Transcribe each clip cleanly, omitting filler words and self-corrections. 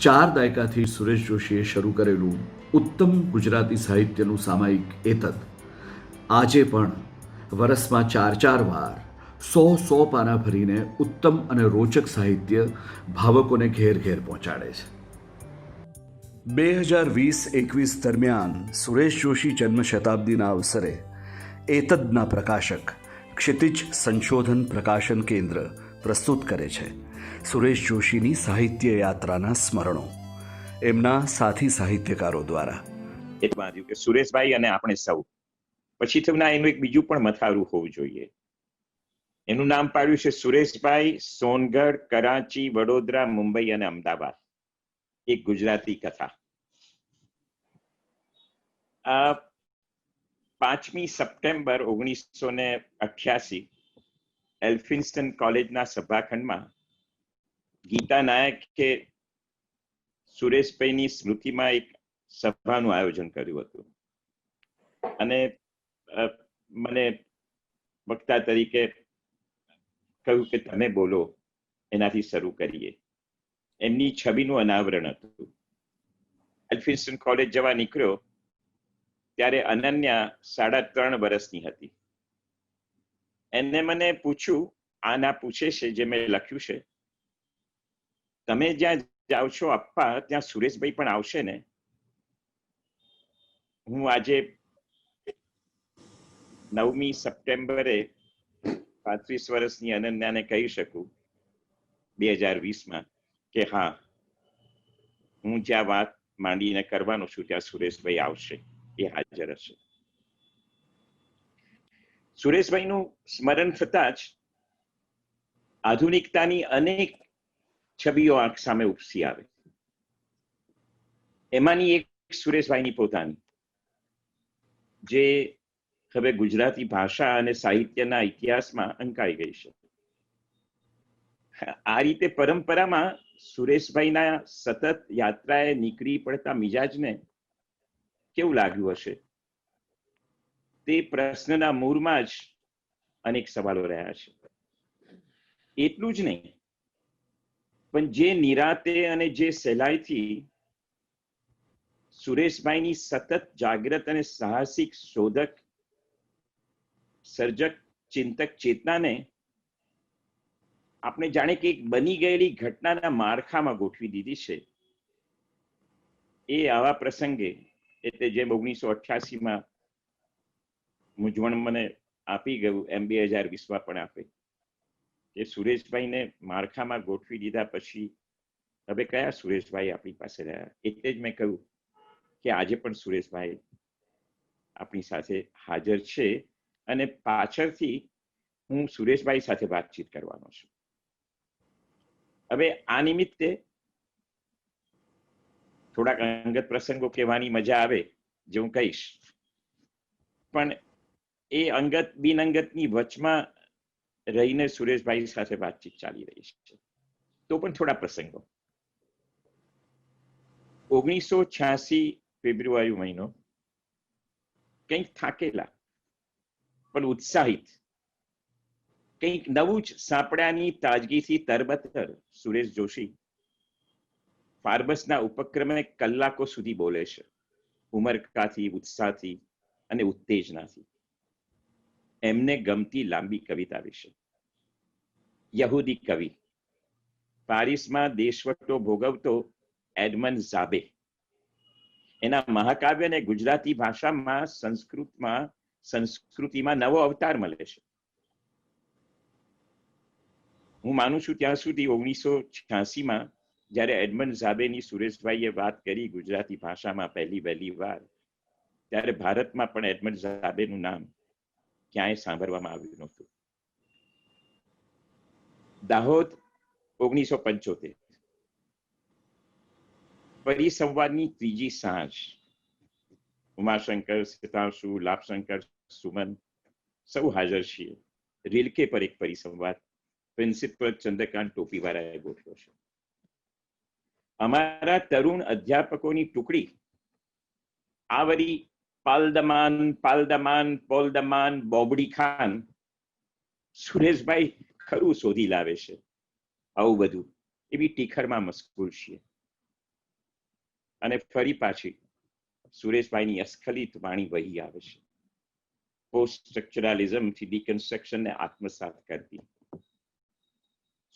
4 દાયકાથી સુરેશ જોશીએ શરૂ કરેલું ઉત્તમ ગુજરાતી સાહિત્યનું સામાયિક એતદ આજે પણ વરસમાં 4 વાર 100 પાના ભરીને ઉત્તમ અને રોચક સાહિત્ય ભાવકોને ઘેર ઘેર પહોંચાડે છે. 2020-21 દરમિયાન સુરેશ જોશી જન્મ શતાબ્દીના અવસરે એતદના પ્રકાશક ક્ષિતિજ સંશોધન પ્રકાશન કેન્દ્ર પ્રસ્તુત કરે છે સુરેશ જોશીની સાહિત્ય યાત્રાના સ્મરણો, એમના સાથી સાહિત્યકારો દ્વારા. એ વાંચ્યું કે સુરેશભાઈ અને આપણે સૌ પછી તો ના એનું એક બીજું પણ મથારું હોવું જોઈએ. એનું નામ પાડ્યું છે સુરેશભાઈ, સોનગઢ, કરાચી, વડોદરા, મુંબઈ અને અમદાવાદ. એક ગુજરાતી કથા. 5મી સપ્ટેમ્બર 1988 એલ્ફિન્સ્ટન કોલેજના સભાખંડમાં ગીતા નાયકે સુરેશભાઈની સ્મૃતિમાં એક સભાનું આયોજન કર્યું હતું અને મને વક્તા તરીકે કહ્યું કે તમે બોલો, એનાથી શરૂ કરીએ. એમની છબીનું અનાવરણ હતું. એલ્ફિન્સ્ટન કોલેજ જવા નીકળ્યો ત્યારે અનન્યા 3.5 વર્ષની હતી. એને મને પૂછ્યું, આના પૂછે છે જે મેં લખ્યું છે, તમે જ્યાં જાઓ છો અપ્પા ત્યાં સુરેશભાઈ પણ આવશે ને? હું આજે 9મી સપ્ટેમ્બરે 35 વર્ષની અનન્યાને કહી શકું 2020માં કે હા, હું જ્યાં વાત માંડીને કરવાનો છું ત્યાં સુરેશભાઈ આવશે, એ હાજર હશે. સુરેશભાઈનું સ્મરણ થતા જ આધુનિકતાની અનેક છબીઓ આંખ સામે ઉપસી આવે. એમાંની એક સુરેશભાઈની પોતાની, જે હવે ગુજરાતી ભાષા અને સાહિત્યના ઇતિહાસમાં અંકાઈ ગઈ છે. આ રીતે પરંપરામાં સુરેશભાઈના સતત યાત્રાએ નીકળી પડતા મિજાજને કેવું લાગ્યું હશે? તે પ્રશ્નના મૂળમાં જ અનેક સવાલો રહ્યા છે. એટલું જ નહીં, પણ જે નિરાતે અને જે સહેલાઈથી સુરેશભાઈની સતત જાગૃત અને સાહસિક શોધક, સર્જક, ચિંતક ચેતનાને આપણે જાણે કે એક બની ગયેલી ઘટનાના માળખામાં ગોઠવી દીધી છે, એ આવા પ્રસંગે, એટલે જેમ 1988માં મૂંઝવણ મને આપી ગયું એમ 2020માં પણ આપે કે સુરેશભાઈને માળખામાં ગોઠવી દીધા પછી હવે કયા સુરેશભાઈ આપણી પાસે રહ્યા? એટલે જ મેં કહ્યું કે આજે પણ સુરેશભાઈ આપણી સાથે હાજર છે અને પાછળથી હું સુરેશભાઈ સાથે વાતચીત કરવાનો છું. હવે આ નિમિત્તે થોડાક અંગત પ્રસંગો કહેવાની મજા આવે જે હું કહીશ, પણ એ અંગત બિનઅંગતની વચમાં રહીને સુરેશભાઈ સાથે વાતચીત ચાલી રહી છે, તો પણ થોડા પ્રસંગો. 1986 ફેબ્રુઆરી મહિનો, કંઈક થાકેલા પણ ઉત્સાહિત, કંઈક નવું જ સાંપડ્યાની તાજગીથી તરબતર સુરેશ જોશી ફાર્બસના ઉપક્રમે કલાકો સુધી બોલે છે, ઉમરકાથી, ઉત્સાહથી અને ઉત્તેજનાથી. એમને ગમતી લાંબી કવિતા વિશે. યહૂદી કવિ, પારિસમાં દેશવટો ભોગવતો એડમંડ ઝાબે, એના મહાકાવ્યને ગુજરાતી ભાષામાં, સંસ્કૃતિમાં નવો અવતાર મળે છે. હું માનું છું ત્યાં સુધી 1986માં જ્યારે એડમંડ ઝાબેની સુરેશભાઈએ વાત કરી ગુજરાતી ભાષામાં વહેલી વાર, ત્યારે ભારતમાં પણ એડમંડ ઝાબેનું નામ ક્યાંય સાંભળવામાં આવ્યું નહોતું. દાહોદ 1975, પરિસંવાદની ત્રીજી સાંજ. ઉમાશંકર, સિતાંશુ, લાભશંકર, સુમન સૌ હાજર છીએ. રેલકે પર એક પરિસંવાદ પ્રિન્સિપલ ચંદ્રકાંત ટોપીવાળાએ ગોઠવ્યો છે. અમારા તરુણ અધ્યાપકોની ટુકડી આવરી પાલદમાન, પોલદમાન, બોબડી ખાન, સુરેશભાઈ ખરું શોધી લાવે છે, આવું બધું એવી ટીખરમાં મશગુલ છીએ. અને ફરી પાછી સુરેશભાઈની અસ્ખલિત વાણી વહી આવે છે. પોસ્ટ સ્ટ્રક્ચરાલિઝમ થી ડિકન્સ્ટ્રક્શનને આત્મસાત કરતી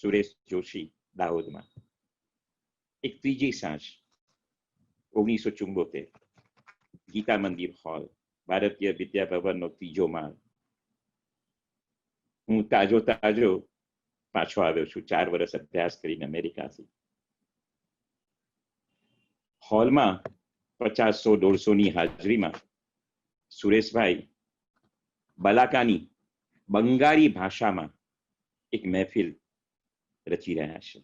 સુરેશ જોશી દાહોદમાં. એક ત્રીજી સાંજ 1974, ગીતા મંદિર હોલ, ભારતીય વિદ્યાભવનનો ત્રીજો માળ. હું તાજો પાછો આવ્યો છું 4 વર્ષ અભ્યાસ કરીને અમેરિકાથી. હોલમાં 50-100-150ની હાજરીમાં સુરેશભાઈ બલાકાની બંગાળી ભાષામાં એક મહેફિલ રચી રહ્યા છે.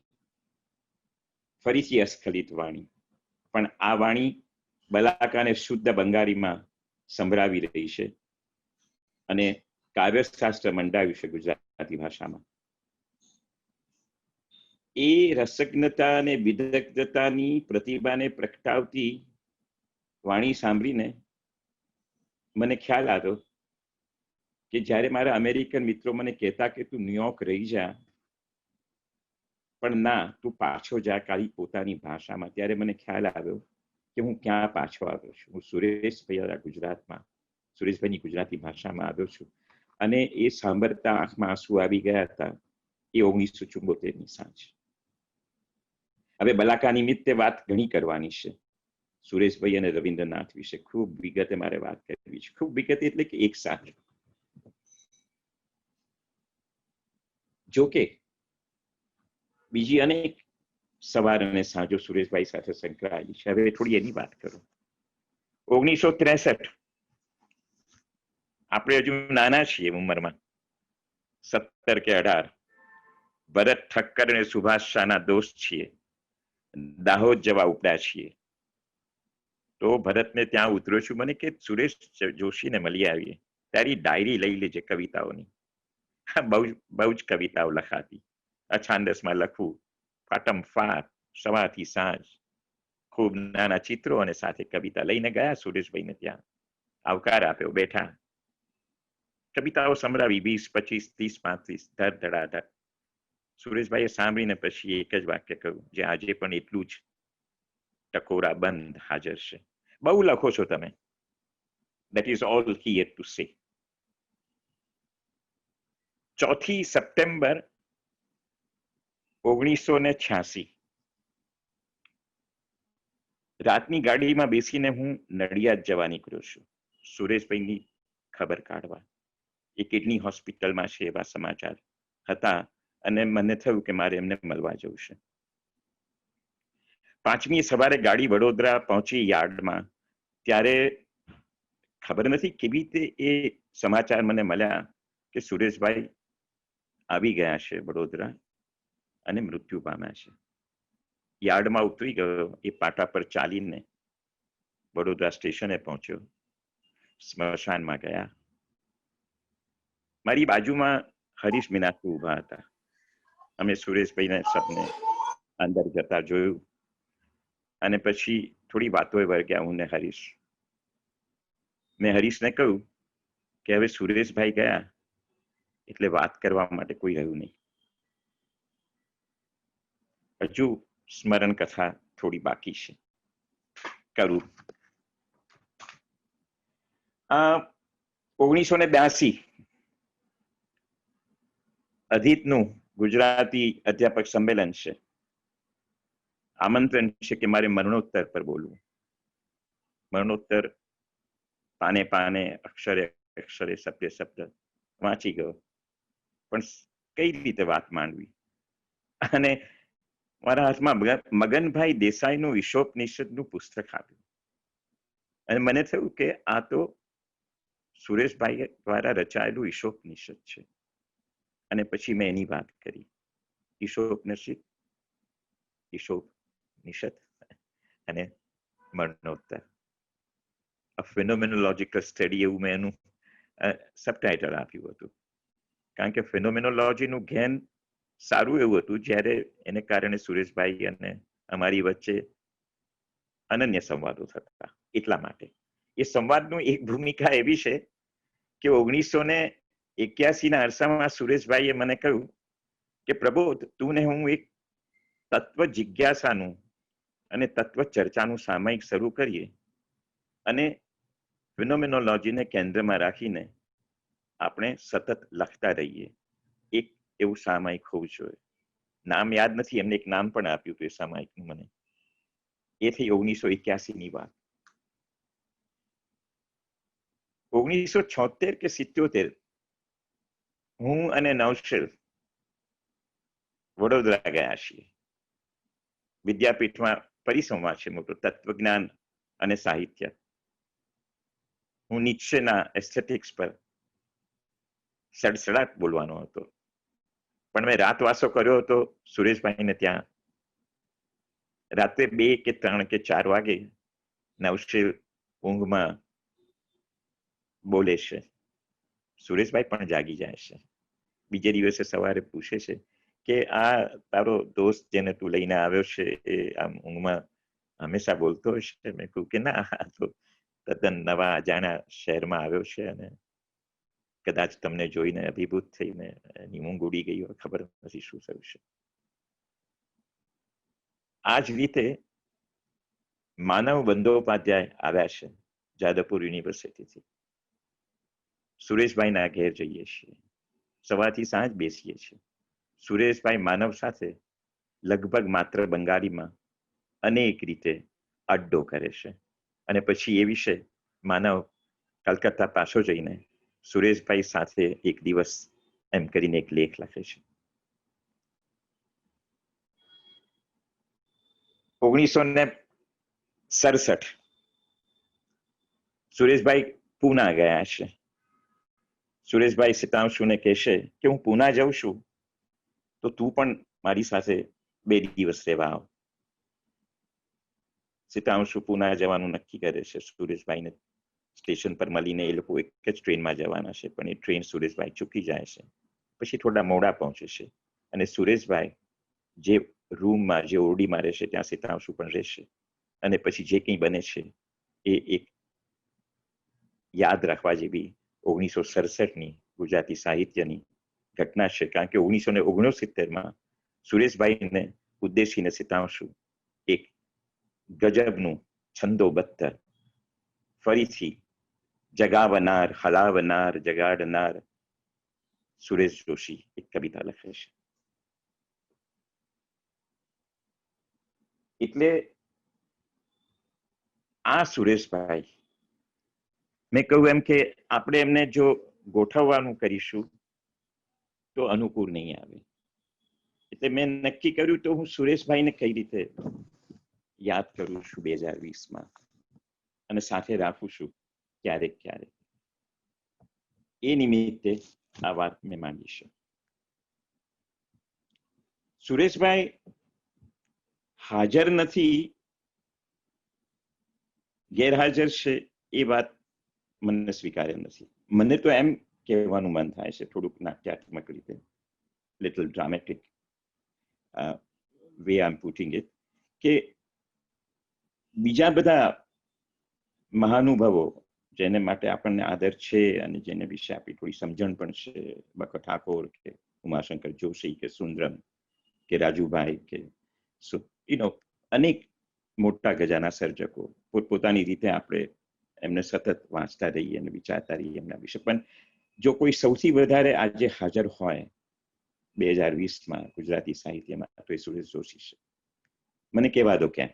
ફરીથી અસ્ખલિત વાણી, પણ આ વાણી બલાકાને શુદ્ધ બંગાળીમાં સંભળાવી રહી છે અને કાવ્યશાસ્ત્ર મંડાવ્યું છે ગુજરાતી ભાષામાં. એ રસજ્ઞતા અને વિદગ્ધતાની પ્રતિભાને પ્રગટાવતી વાણી સાંભળીને મને ખ્યાલ આવ્યો કે જ્યારે મારા અમેરિકન મિત્રો મને કહેતા કે તું ન્યુયોર્ક રહી જા, પણ ના, તું પાછો જા ખાલી પોતાની ભાષામાં, ત્યારે મને ખ્યાલ આવ્યો કે હું ક્યાં પાછો આવ્યો છું. હું સુરેશભાઈની ગુજરાતી ભાષામાં આવ્યો છું. અને એ સાંભળતા આંખમાં આંસુ આવી ગયા હતા. એ 1974ની સાંજ. હવે બલાકા નિમિત્તે વાત ઘણી કરવાની છે. સુરેશભાઈ અને રવિન્દ્રનાથ વિશે ખૂબ વિગતે મારે વાત કરવી છે. ખૂબ વિગતે એટલે કે એક સાથે. જોકે બીજી અનેક સવાર અને સાંજો સુરેશભાઈ સાથે સંકળાયેલી છે. હવે થોડી એની વાત કરું. 1963, આપણે હજુ નાના છીએ ઉંમરમાં, 17 કે 18. ભરત ઠક્કર અને સુભાષ શાહના દોસ્ત છીએ. દાહોદ જવા ઉપડ્યા છીએ. તો ભરતને ત્યાં ઉતર્યો છું. મને કે સુરેશ જોશીને મળી આવીએ, તારી ડાયરી લઈ લેજે કવિતાઓની. બહુ જ કવિતાઓ લખાતી. અછાંદસમાં લખવું, ફાટમ ફાટ, સવારથી સાંજ. ખૂબ નાના ચિત્રો અને સાથે કવિતા લઈને ગયા સુરેશભાઈને ત્યાં. આવકાર આપ્યો, બેઠા. કવિતાઓ સંભળાવી 20, 25, 30, 35 ધડધડાધડ. સુરેશભાઈએ સાંભળીને પછી એક જ વાક્ય કહ્યું, જે આજે પણ એટલું જ ટકોરા બંધ હાજર છે. બહુ લખો છો તમે. That is all he had to say. 4 September 1986, રાતની ગાડીમાં બેસીને હું નડિયાદ જવા નીકળ્યો છું સુરેશભાઈની ખબર કાઢવા. એ કિડની હોસ્પિટલમાં છે એવા સમાચાર હતા અને મને થયું કે મારે એમને મળવા જવું છે. 5મી સવારે ગાડી વડોદરા પહોંચી યાર્ડમાં. ત્યારે ખબર નથી કેવી રીતે એ સમાચાર મને મળ્યા કે સુરેશભાઈ આવી ગયા છે વડોદરા અને મૃત્યુ પામ્યા છે. યાર્ડમાં ઉતરી ગયો. એ પાટા પર ચાલીને વડોદરા સ્ટેશને પહોંચ્યો. સ્મશાનમાં ગયા. મારી બાજુમાં હરીશ મીનાક્ષી ઉભા હતા. અમે સુરેશભાઈને સપને અંદર જતા જોયું અને પછી થોડી વાતો વર્ગ્યા હું ને હરીશ. મેં હરીશને કહ્યું કે હવે સુરેશભાઈ ગયા એટલે વાત કરવા માટે કોઈ રહ્યું નહીં. હજુ સ્મરણ કથા થોડી બાકી છે, કરું. 1982 અધિતનું ગુજરાતી અધ્યાપક સંમેલન છે. આમંત્રણ છે કે મારે મરણોત્તર પર બોલવું. મરણોત્તર પાને પાને, અક્ષરે અક્ષરે, શબ્દે શબ્દ વાંચી ગયો, પણ કઈ રીતે વાત માંડવી. અને મારા હાથમાં મગનભાઈ દેસાઈનું ઈશોપનિષદનું પુસ્તક આપ્યું અને મને થયું કે આ તો સુરેશભાઈ દ્વારા રચાયેલું ઈશોપનિષદ છે. અને પછી મેં એની વાત કરી. ઈશોપનિષદ અને મરણોત્તર, અ ફિનોમેનોલોજીકલ સ્ટડી, એવું મેં એનું સબટાઇટલ આપ્યું હતું. કારણ કે ફિનોમેનોલોજીનું જ્ઞાન સારું એવું હતું જ્યારે એને કારણે સુરેશભાઈ અને અમારી વચ્ચે અનન્ય સંવાદો થતા. એટલા માટે એ સંવાદનું એક ભૂમિકા એવી છે કે 1981ના અરસામાં સુરેશભાઈએ મને કહ્યું કે પ્રબોધ, તું ને હું એક તત્વ જિજ્ઞાસાનું અને તત્વ ચર્ચાનું સામયિક શરૂ કરીએ અને ફિનોમેનોલોજીને કેન્દ્રમાં રાખીને આપણે સતત લખતા રહીએ. એક એવું સામયિક હોવું જોઈએ. નામ યાદ નથી, એમને એક નામ પણ આપ્યું હતું એ સામયિકનું મને. એ થઈ 1981ની વાત. 1976 કે 77 હું અને નૌશેર વડોદરા ગયા છીએ. વિદ્યાપીઠમાં પરિસંવાદ છે મોટો, તત્વજ્ઞાન અને સાહિત્ય. હું નીચેના એસ્થેટિક્સ પર સડસડાટ બોલવાનો હતો, પણ મેં રાતવાસો કર્યો હતો સુરેશભાઈને ત્યાં. રાત્રે 2 કે 3 કે 4 વાગે નવશેર ઊંઘમાં બોલે છે. સુરેશભાઈ પણ જાગી જાય છે. બીજે દિવસે સવારે પૂછે છે કે આ તારો દોસ્ત જેને તું લઈને આવ્યો છે એ આમ ઊંઘમાં હંમેશા બોલતો હશે? મેં કહ્યું કે ના, આ તો તદ્દન નવા અજાણ્યા શહેરમાં આવ્યો છે અને કદાચ તમને જોઈને અભિભૂત થઈને એની ઊંઘ ઉડી ગઈ હોય, ખબર નથી શું થયું છે. આ જ રીતે માનવ બંદોપાધ્યાય આવ્યા છે જાદવપુર યુનિવર્સિટીથી. સુરેશભાઈના ઘેર જઈએ છીએ, સવારથી સાંજ બેસીએ છીએ. સુરેશભાઈ માનવ સાથે લગભગ માત્ર બંગાળીમાં અનેક રીતે અડ્ડો કરે છે અને પછી એ વિશે માનવ કલકત્તા પાછો જઈને સુરેશભાઈ સાથે એક દિવસ એમ કરીને એક લેખ લખે છે. 1967 સુરેશભાઈ પૂના ગયા છે. સુરેશભાઈ સિતાંશુને કહેશે કે હું પૂના જાઉં છું તો તું પણ મારી સાથે 2 દિવસ રહેવા આવ. સિતાંશુ પૂના જવાનું નક્કી કરે છે. સુરેશભાઈને સ્ટેશન પર મળીને એ લોકો એક જ ટ્રેનમાં જવાના છે, પણ એ ટ્રેન સુરેશભાઈ ચૂકી જાય છે. પછી થોડા મોડા પહોંચે છે અને સુરેશભાઈ જે રૂમમાં, જે ઓરડીમાં રહેશે ત્યાં સિતાંશુ પણ રહેશે અને પછી જે કંઈ બને છે એ એક યાદ રાખવા જેવી 1967ની ગુજરાતી સાહિત્યની ઘટના છે. કારણ કે 1969માં સુરેશભાઈને ઉદ્દેશીને સિતાંશુ એક ગજબનું છંદોબદ્ધ ફરીથી જગાવનાર, હલાવનાર, જગાડનાર સુરેશ જોશી એક કવિતા લખે છે. એટલે આ સુરેશભાઈ, મેં કહ્યું એમ કે આપણે એમને જો ગોઠવવાનું કરીશું તો અનુકૂળ નહીં આવે. એટલે મેં નક્કી કર્યું તો હું સુરેશભાઈને કઈ રીતે યાદ કરું છું 2020માં અને સાથે રાખું છું ક્યારેક ક્યારેક. એ નિમિત્તે આ વાત મેં માંગી છે. સુરેશભાઈ હાજર નથી, ગેરહાજર છે એ વાત મને સ્વીકાર્ય નથી. મને તો એમ કહેવાનું મન થાય છે, થોડુંક નાટ્યાત્મક રીતે, little dramatic way I am putting it, કે બીજા બધા મહાનુભાવો જેને માટે આપણને આદર છે અને જેને વિશે આપણી થોડી સમજણ પણ છે, બકો ઠાકોર કે ઉમાશંકર જોશી કે સુંદરમ કે રાજુભાઈ કે અનેક મોટા ગજાના સર્જકો, પોતપોતાની રીતે આપણે એમને સતત વાંચતા રહીએ અને વિચારતા રહીએ એમના વિશે. પણ જો કોઈ સૌથી વધારે આજે હાજર હોય 2020માં ગુજરાતી સાહિત્યમાં તો એ સુરેશ જોશી છે. મને કહેવા દો કેમ,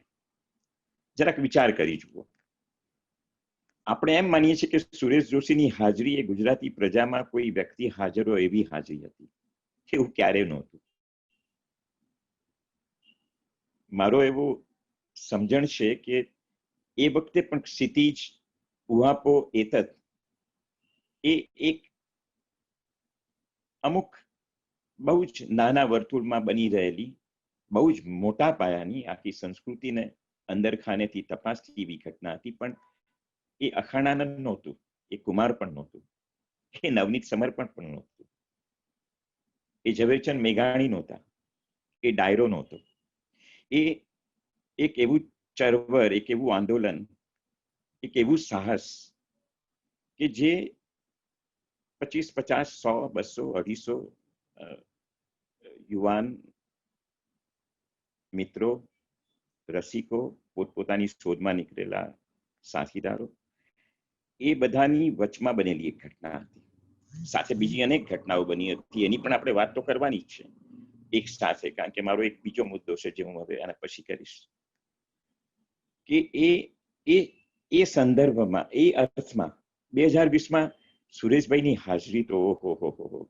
જરાક વિચાર કરી જુઓ. આપણે એમ માનીએ છીએ કે સુરેશ જોશીની હાજરી એ ગુજરાતી પ્રજામાં કોઈ વ્યક્તિ હાજર હોય એવી હાજરી હતી. એવું ક્યારેય નહોતું. મારો એવો સમજણ છે કે એ વખતે પણ ક્ષિતિજ ઉહાપો એતત એ એક અમુક બહુ જ નાના વર્તુળમાં બની રહેલી બહુ જ મોટા પાયાની આખી સંસ્કૃતિને અંદરખાનેથી તપાસતી એવી ઘટના હતી. પણ એ અખાણાનંદ નહોતું, એ કુમાર પણ નહોતું, એ નવનીત સમર્પણ પણ નહોતું, એ ઝવેરચંદ મેઘાણી નહોતા, એ ડાયરો નહોતો. એ એક એવું ચળવળ, એક એવું આંદોલન, એક એવું સાહસ કે જે 25, 50, 100, 200, 250 યુવાન મિત્રો રસિકો, પોતપોતાની શોધમાં નીકળેલા સાથીદારો, એ બધાની વચમાં બનેલી એક ઘટના હતી. સાથે બીજી અનેક ઘટનાઓ બની હતી, એની પણ આપણે વાત તો કરવાની જ છે એક સાથે, કારણ કે મારો એક બીજો મુદ્દો છે જે હું હવે આના પછી કરીશ. કે એ સંદર્ભમાં, એ અર્થમાં 2020માં સુરેશભાઈની હાજરી તો ઓહો,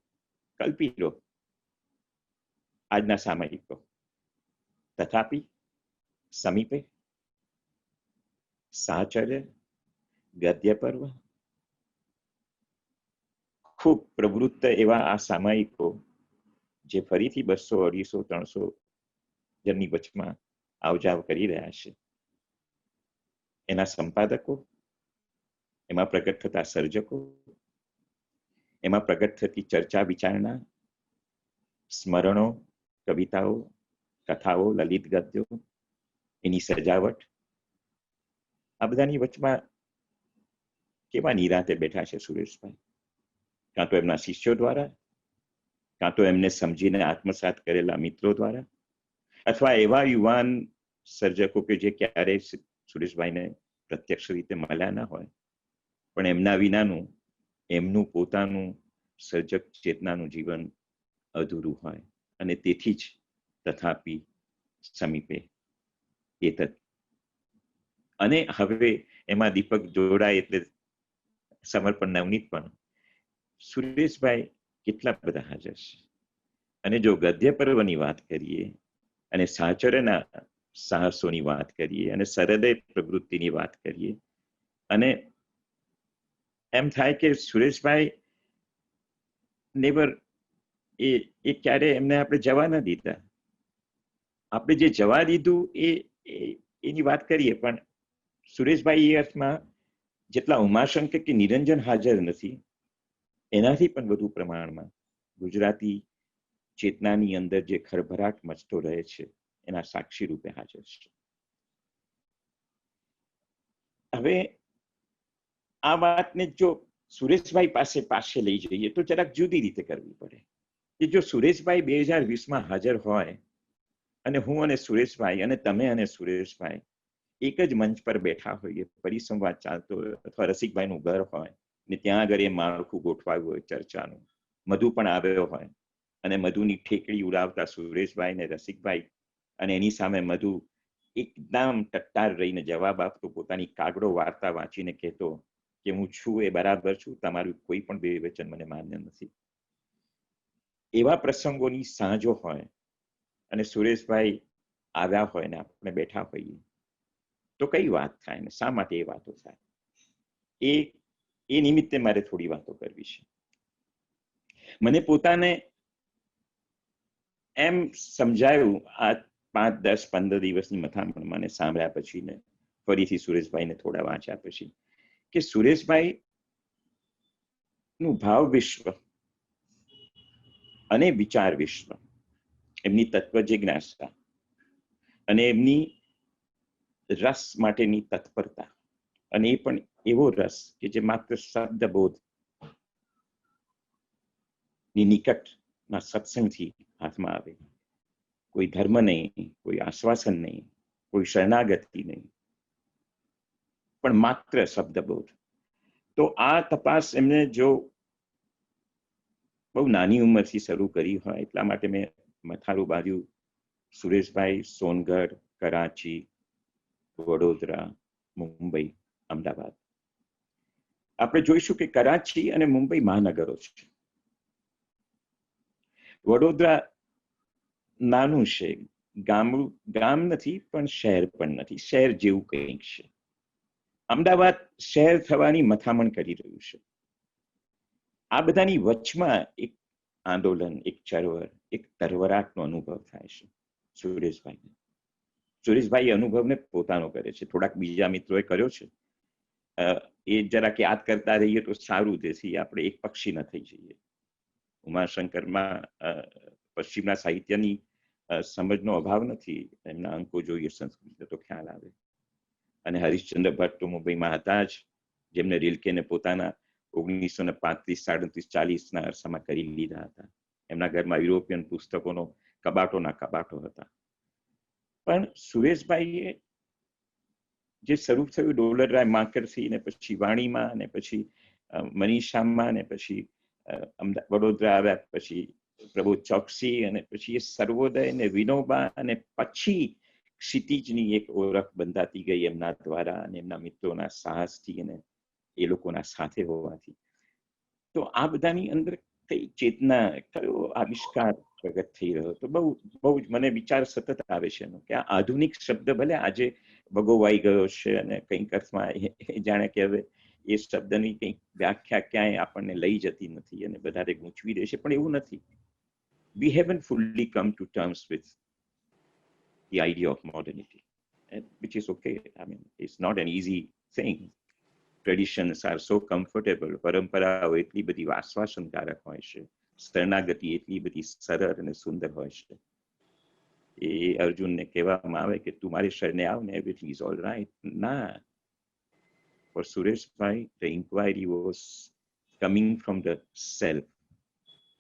કલ્પી લો આજના સામાયિકો. તથાપિ, સમીપે, સાહચર્ય, ગદ્ય પર્વ, ખૂબ પ્રવૃત્ત એવા આ સામાયિકો જે ફરીથી 200, 250, 300 જણની વચમાં આવજાવ કરી રહ્યા છે, એના સંપાદકો, એમાં પ્રગટ થતા સર્જકો, એમાં પ્રગટ થતી ચર્ચા વિચારણા, સ્મરણો, કવિતાઓ, કથાઓ, લલિત ગદ્યો, એની સજાવટ, આ બધાની વચમાં કેવા નિરાંતે બેઠા છે સુરેશભાઈ. કાં તો એમના શિષ્યો દ્વારા, કાં તો એમને સમજીને આત્મસાત કરેલા મિત્રો દ્વારા, અથવા એવા યુવાન સર્જકો કે જે ક્યારેય સુરેશભાઈને પ્રત્યક્ષ રીતે મળ્યા ના હોય, પણ એમના વિનાનું એમનું પોતાનું સર્જક ચેતનાનું જીવન અધૂરું હોય. અને તેથી જ તથાપિ, સમીપે, એતદ. અને હવે એમાં દીપક જોડાય એટલે સમર્પણ નવનીત પણ સુરેશભાઈ કેટલા બધા હાજર છે. અને જો ગદ્ય પર્વની વાત કરીએ અને સાહચર્યના સાહસોની વાત કરીએ અને સરહૃદય પ્રવૃત્તિની વાત કરીએ, અને એમ થાય કે સુરેશભાઈ નેવર એ ક્યારે એમને આપણે જવા ન દીધા. આપણે જે જવા દીધું એની વાત કરીએ, પણ સુરેશભાઈ એ અર્થમાં જેટલા ઉમાશંકર કે નિરંજન હાજર નથી, એનાથી પણ વધુ પ્રમાણમાં ગુજરાતી ચેતનાની અંદર જે ખળભળાટ મચતો રહે છે એના સાક્ષી રૂપે હાજર છે. હવે આ વાતને જો સુરેશભાઈ પાસે લઈ જઈએ તો જરાક જુદી રીતે કરવી પડે. કે જો સુરેશભાઈ 2020માં હાજર હોય અને હું અને સુરેશભાઈ અને તમે અને સુરેશભાઈ એક જ મંચ પર બેઠા હોઈએ, પરિસંવાદ ચાલતો હોય, અથવા રસિકભાઈનું ઘર હોય ને ત્યાં આગળ એ માળખું ગોઠવાયું હોય ચર્ચાનું, મધુ પણ આવ્યો હોય અને મધુની ઠેકડી ઉડાવતા સુરેશભાઈ ને રસિકભાઈ, અને એની સામે મધુ એકદમ ટટ્ટાર રહીને જવાબ આપતો, પોતાની કાગડો વાર્તા વાંચીને કહેતો કે હું છું એ બરાબર છું, તમારું કોઈ પણ વિવેચન મને માન્ય નથી. એવા પ્રસંગોની સાંજો હોય અને સુરેશભાઈ આવ્યા હોય ને આપણે બેઠા હોઈએ તો કઈ વાત થાય ને શા માટે એ વાતો થાય, એ નિમિત્તે મારે થોડી વાતો કરવી છે. મને પોતાને એમ સમજાયું આ 5, 10, 15 દિવસની મથામણ મને સાંભળ્યા પછી ને ફરીથી સુરેશભાઈને થોડા વાંચ્યા પછી, કે સુરેશભાઈ નું ભાવ વિશ્વ અને વિચાર વિશ્વ, એમની તત્વ જિજ્ઞાસા અને એમની રસ માટેની તત્પરતા, અને એ પણ એવો રસ કે જે માત્ર શબ્દબોધ ની નિકટના સત્સંગથી હાથમાં આવે. કોઈ ધર્મ નહીં, કોઈ આશ્વાસન નહીં, કોઈ શરણાગતિ નહીં, પણ માત્ર શબ્દબોધ. તો આ તપાસ એમને જો બહુ નાની ઉંમરથી શરૂ કરી હોય, એટલા માટે મેં મથાળું બાંધ્યું સુરેશભાઈ સોનગઢ, કરાચી, વડોદરા, મુંબઈ, અમદાવાદ. આપણે જોઈશું કે કરાચી અને મુંબઈ મહાનગરો છે. વડોદરા નાનું છે, ગામ નથી પણ શહેર પણ નથી, શહેર જેવું કંઈક છે. અમદાવાદ શહેર થવાની મથામણ કરી રહ્યું છે. આ બધાની વચમાં એક આંદોલન, એક ચળવળ, એક તરવરાટનો અનુભવ થાય છે સુરેશભાઈને. સુરેશભાઈ અનુભવને પોતાનો કરે છે, થોડાક બીજા મિત્રોએ કર્યો છે, એ જરાક યાદ કરતા રહીએ તો સારું, જેથી આપણે એક પક્ષી ન થઈ જઈએ. ઉમાશંકરમાં પશ્ચિમના સાહિત્યની સમજનો અભાવ નથી, એમના અંકો જોઈએ સંસ્કૃત તો ખ્યાલ આવે. અને હરીશચંદ્ર ભટ્ટ તો મુંબઈમાં હતા જ, જેમને રિલ્કેને પોતાના 1935, 37, 40ના અરસામાં કરી લીધા હતા. એમના ઘરમાં યુરોપિયન પુસ્તકોનો કબાટોના કબાટો હતા. પણ સુરેશભાઈએ જે શરૂ થયું ડોલરરાય માંકરથી ને પછી વાણીમાં અને પછી મનીષામાં ને પછી વડોદરા આવ્યા પછી પ્રબોધ ચોકસી અને પછી એ સર્વોદય ને વિનોબા અને પછી ક્ષિતિજની એક ઓળખ બંધાતી ગઈ એમના દ્વારા અને એમના મિત્રોના સાહસથી અને એ લોકોના સાથે હોવાથી. તો આ બધાની અંદર કઈ ચેતના, કયો આવિષ્કાર પ્રગટ થઈ રહ્યો. તો બહુ જ મને વિચાર સતત આવે છે એનો કે આ આધુનિક શબ્દ ભલે આજે ભગોવાઈ ગયો છે અને કંઈક અર્થમાં જાણે કે હવે એ શબ્દની કંઈક વ્યાખ્યા ક્યાંય આપણને લઈ જતી નથી અને વધારે ગૂંચવી દે છે, પણ એવું નથી. We haven't fully come to terms with the idea of modernity, which is okay. I mean, it's not an easy thing. Traditions are so comfortable. પરંપરાઓ એટલી બધી આશ્વાસનકારક હોય છે, શરણાગતિ એટલી બધી સરળ અને સુંદર હોય છે. એ અર્જુનને કહેવામાં આવે કે તું મારી શરણે આવ ને એવરીથિંગ ઇઝ ઓલ રાઈટ. ના, for Sureshbhai, the inquiry was coming from the self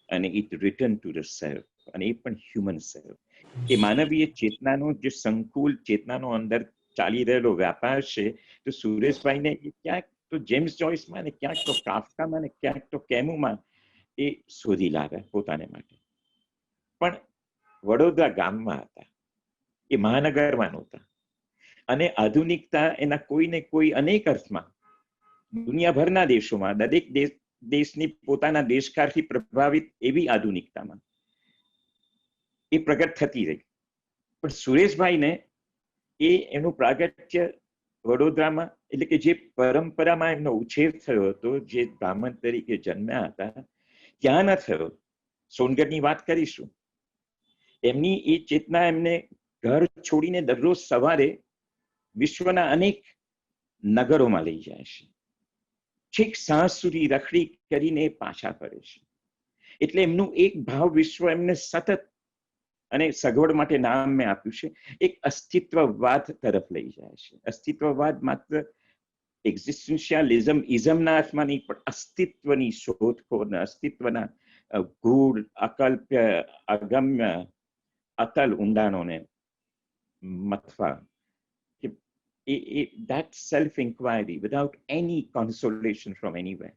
and it returned to the self, અને એ પણ હ્યુમન સેલ્ફ. એ માનવીય ચેતનાનો જે સંકુલ ચેતનાનો અંદર ચાલી રહેલો વ્યાપાર છે, તો સુરેશભાઈને ક્યાંક તો જેમ્સ જોઈસમાં ને ક્યાંક તો કાફકામાં ને ક્યાંક તો કેમુમાં એ શોધી લાવ્યા પોતાને માટે. પણ વડોદરા ગામમાં હતા, એ મહાનગરમાં નહોતા. અને આધુનિકતા એના કોઈને કોઈ અનેક અર્થમાં દુનિયાભરના દેશોમાં દરેક દેશની પોતાના દેશકારથી પ્રભાવિત એવી આધુનિકતામાં એ પ્રગટ થતી રહી. પણ સુરેશભાઈને એ એનું પ્રાગટ્ય વડોદરામાં, એટલે કે જે પરંપરામાં એમનો ઉછેર થયો હતો, જે બ્રાહ્મણ તરીકે જન્મ્યા હતા, ત્યાં ન થયો. સોનગઢની વાત કરીશું. એમની એ ચેતના એમને ઘર છોડીને દરરોજ સવારે વિશ્વના અનેક નગરોમાં લઈ જાય છે. છેક સાંજ સુધી રખડી કરીને પાછા ફરે છે. એટલે એમનું એક ભાવ વિશ્વ એમને સતત, અને સગવડ માટે નામ મેં આપ્યું છે, એક અસ્તિત્વવાદ તરફ લઈ જાય છે. અસ્તિત્વવાદ માત્ર એક્ઝિસ્ટન્શિયાલિઝમ ઇઝમના અર્થમાં નહીં, પણ અસ્તિત્વની શોધખોળ, અસ્તિત્વના ગૂઢ, અકલ્પ્ય, અગમ્ય, Atal ઊંડાણોને મથવા. That self-inquiry without any consolation from anywhere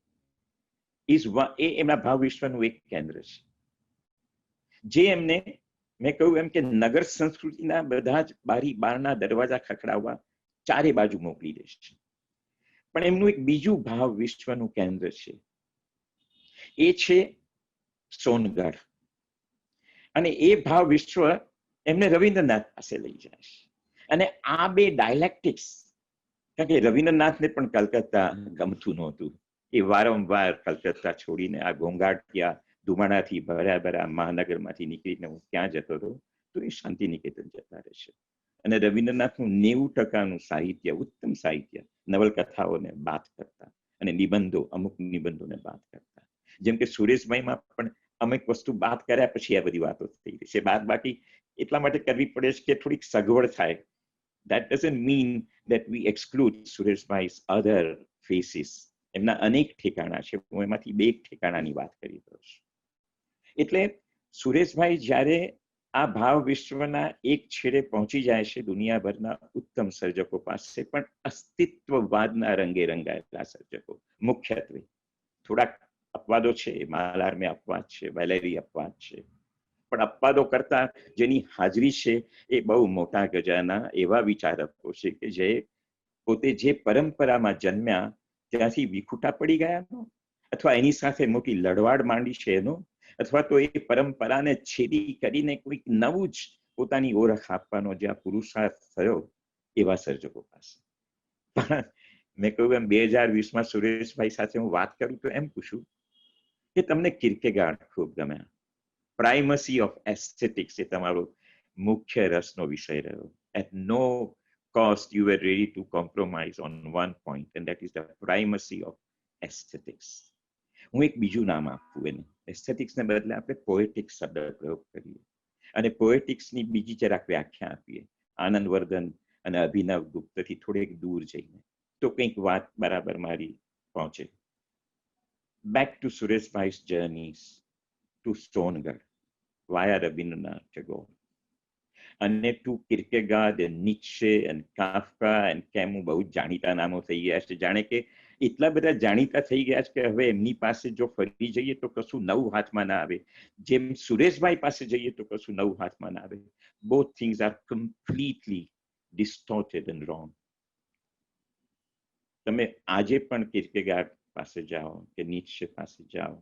is એમના ભાવ વિશ્વનું એક કેન્દ્ર છે, જે એમને, મેં કહ્યું એમ કે નગર સંસ્કૃતિના બધા જ બારી બારના દરવાજા ખખડાવવા ચારે બાજુ મોકલી દે છે. પણ એમનું એક બીજું ભાવ વિશ્વનું કેન્દ્ર છે, એ છે સોનગઢ. અને એ ભાવ વિશ્વ એમને રવિન્દ્રનાથ પાસે લઈ જાય છે. અને આ બે ડાયલેક્ટિક્સ, કારણ કે રવિન્દ્રનાથને પણ કલકત્તા ગમતું નહોતું. એ વારંવાર કલકત્તા છોડીને આ ઘોંઘાટિયા ધુમાડાથી ભર્યા મહાનગરમાંથી નીકળીને હું ક્યાં જતો હતો, તો એ શાંતિ નિકેતન જતા રહેશે. અને રવિન્દ્રનાથનું 90% સાહિત્ય, ઉત્તમ સાહિત્ય, નવલકથાઓને બાદ કરતા અને નિબંધો, અમુક નિબંધોને બાદ કરતા. જેમ કે સુરેશભાઈમાં પણ અમુક વસ્તુ બાદ કર્યા પછી આ બધી વાતો થઈ રહી છે. બાદ બાકી એટલા માટે કરવી પડે છે કે થોડીક સગવડ થાય. That doesn't mean that we exclude Sureshbhai's other faces. એમના અનેક ઠેકાણા છે, હું એમાંથી બે ઠેકાણાની વાત કરી રહ્યો છું. એટલે સુરેશભાઈ જ્યારે આ ભાવ વિશ્વના એક છેડે પહોંચી જાય છે, દુનિયાભરના ઉત્તમ સર્જકો પાસે, પણ અસ્તિત્વવાદના રંગે રંગાયેલા સર્જકો મુખ્યત્વે. થોડાક અપવાદો છે, માલાર મેં અપવાદ છે, વેલેરી અપવાદ છે, પણ અપવાદો કરતા જેની હાજરી છે એ બહુ મોટા ગજાના એવા વિચારકો છે કે જે પોતે જે પરંપરામાં જન્મ્યા ત્યાંથી વિખૂટા પડી ગયાનો, અથવા એની સાથે મોટી લડવાડ માંડી છે એનો, અથવા તો એ પરંપરાને છેદી કરીને કોઈક નવું જ પોતાની ઓળખ આપવાનો જ્યાં પુરુષાર્થ થયો, એવા સર્જકો પાસે. પણ મેં કહ્યું એમ 2020માં સુરેશભાઈ સાથે હું વાત કરું તો એમ પૂછું કે તમને કિર્કેગાર્ડ ખૂબ ગમ્યા. પ્રાઇમસી ઓફ એસ્થેટિક્સ એ તમારો મુખ્ય રસનો વિષય રહ્યો. At no cost you were ready to compromise on one point, and that is the primacy of aesthetics. હું એક બીજું નામ આપું એને, એસ્થેટિક્સને બદલે આપણે પોએટિક્સ શબ્દ પ્રયોગ કરીએ અને પોએટિક્સની બીજી જરાક વ્યાખ્યા આપીએ, આનંદવર્ધન અને અભિનવ ગુપ્તથી થોડેક દૂર જઈને, તો કંઈક વાત બરાબર મારી પહોંચે. Back to Sureshbhai's journeys to Songarh via Rabindranath Tagore. અને ટુ કિર્કેગાર્ડ, નીત્શે અને કાફકા અને કેમુ બહુ જાણીતા નામો થઈ ગયા છે. જાણે કે એટલા બધા જાણીતા થઈ ગયા છે કે હવે એમની પાસે જો ફરી જઈએ તો કશું નવું હાથમાં ના આવે. જેમ સુરેશભાઈ પાસે જઈએ તો કશું નવું હાથમાં ના આવે. Both things are completely distorted and wrong. તમે આજે પણ કિર્કેગાર્ડ પાસે જાઓ કે નીત્શે પાસે જાઓ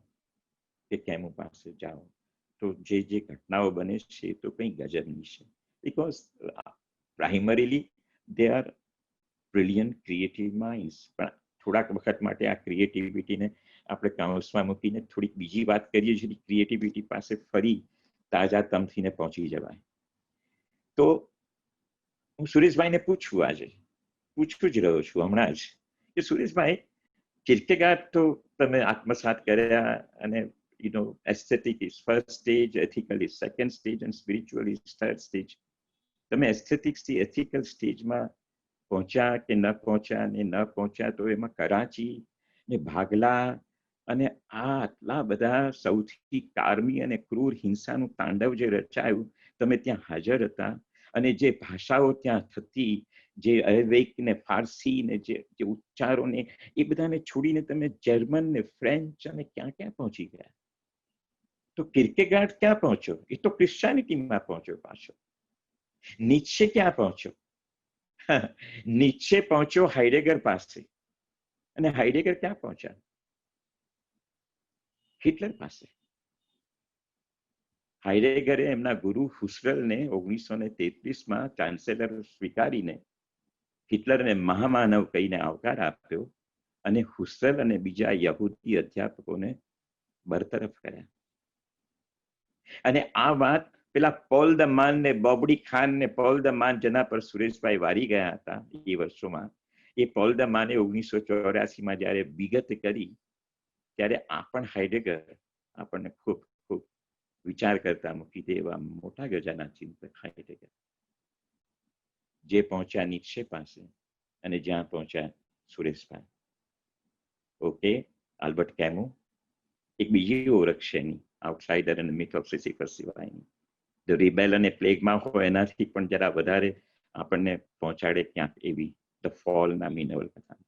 કે કેમુ પાસે જાઓ તો જે ઘટનાઓ બને છે તો કંઈ ગજબની છે. Because primarily they are brilliant creative minds. પણ થોડાક વખત માટે આ ક્રિએટિવિટીને આપણે કાઉન્સમાં મૂકીને થોડીક બીજી વાત કરીએ છીએ. ક્રિએટિવિટી પાસે ફરી તાજા તમથીને પહોંચી જવાય. તો હું સુરેશભાઈને પૂછું જ રહ્યો છું હમણાં જ કે સુરેશભાઈ, કિર્કેગાર્ડ તો તમે આત્મસાત કર્યા અને aesthetic is first stage, ethical is second stage, and spiritual is third stage. તમે એસ્થેટિક્સ થી એથિકલ સ્ટેજમાં પહોંચ્યા કે ન પહોંચ્યા ને ન પહોંચ્યા તો એમાં કરાચી ને ભાગલા અને આ આટલા બધા સૌથી કારમી અને ક્રૂર હિંસાનું તાંડવ જે રચાયું, તમે ત્યાં હાજર હતા અને જે ભાષાઓ ત્યાં થતી, જે અરેબિક ને ફારસી ને જે ઉચ્ચારો ને એ બધાને છોડીને તમે જર્મન ને ફ્રેન્ચ અને ક્યાં ક્યાં પહોંચી ગયા. તો કિર્કેગાર્ડ ક્યાં પહોંચ્યો? એ તો ક્રિશ્ચિયાનિટીમાં પહોંચ્યો પાછો. નીત્શે ક્યાં પહોંચ્યો? નીત્શે પહોંચ્યો હાઇડેગર પાસે. અને હાઇડેગર ક્યાં પહોંચ્યા? હિટલર પાસે. હાઇડેગરે એમના ગુરુ હુસરલને 1933માં ચાન્સેલર સ્વીકારીને હિટલરને મહામાનવ કહીને આવકાર આપ્યો અને હુસરલ અને બીજા યહૂદી અધ્યાપકોને બરતરફ કર્યા. અને આ વાત પેલા પોલ ધ માન ને બોબડી ખાન ને પોલ ધ માન જેના પર સુરેશભાઈ વારી ગયા હતા એ વર્ષોમાં, એ પોલ ધ માને 1984માં જયારે વિગત કરી ત્યારે આ પણ હાઇડેગર આપણને ખૂબ ખૂબ વિચાર કરતા મૂકી દે એવા મોટા ગજાના ચિંતક હાઇડેગર, જે પહોંચ્યા નીત્શે પાસે અને જ્યાં પહોંચ્યા સુરેશભાઈ. ઓકે, આલ્બર્ટ કેમુ એક બીજી ઓળખ છે એની, આઉટસાઇડર અને મિથ ઓફ સિસિફસ સિવાયની. ધ રિબેલ અને પ્લેગમાં હોય એનાથી પણ જરા વધારે આપણને પહોંચાડે ક્યાંક એવી ધ ફોલ નામની નવલકથા.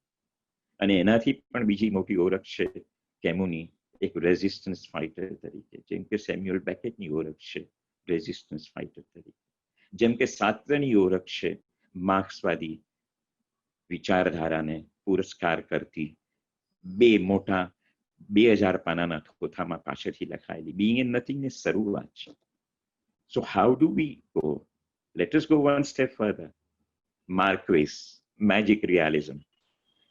અને એનાથી પણ બીજી મોટી ઓળખ છે કેમુની એક રેઝિસ્ટન્સ ફાઇટર તરીકે, જેમ કે સેમ્યુઅલ બેકેટની ઓળખ છે રેઝિસ્ટન્સ ફાઇટર તરીકે, જેમ કે સાત્રની ઓળખ છે માર્ક્સવાદી વિચારધારાને પુરસ્કાર કરતી બે મોટા 2000 પાનાના થોથામાં પાછળથી લખાયેલી બિંગ એન્ડ નથિંગની શરૂઆત છે. So how do we go? Let us go one step further. Marquis, magic realism.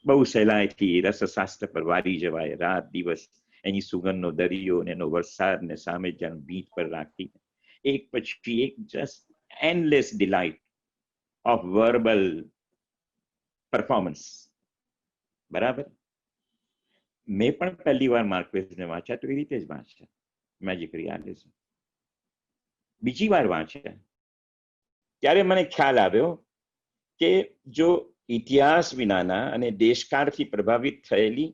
બહુ સહેલાઈથી રસશાસ્ત્ર પર વારી જવાય. રાત દિવસ એની સુગંધનો દરિયો અને એનો વરસાદ ને સામે જાણ બીચ પર રાખી એક પછી એક just endless delight of verbal performance. બરાબર? મેં પણ પહેલી વાર માર્ક્વેસને વાંચ્યા તો એ રીતે જ વાંચ્યા, મેજિક રિયાલિઝમ. બીજી વાર વાંચ્યા ત્યારે મને ખ્યાલ આવ્યો કે જો ઇતિહાસ વિનાના અને દેશકાળથી પ્રભાવિત થયેલી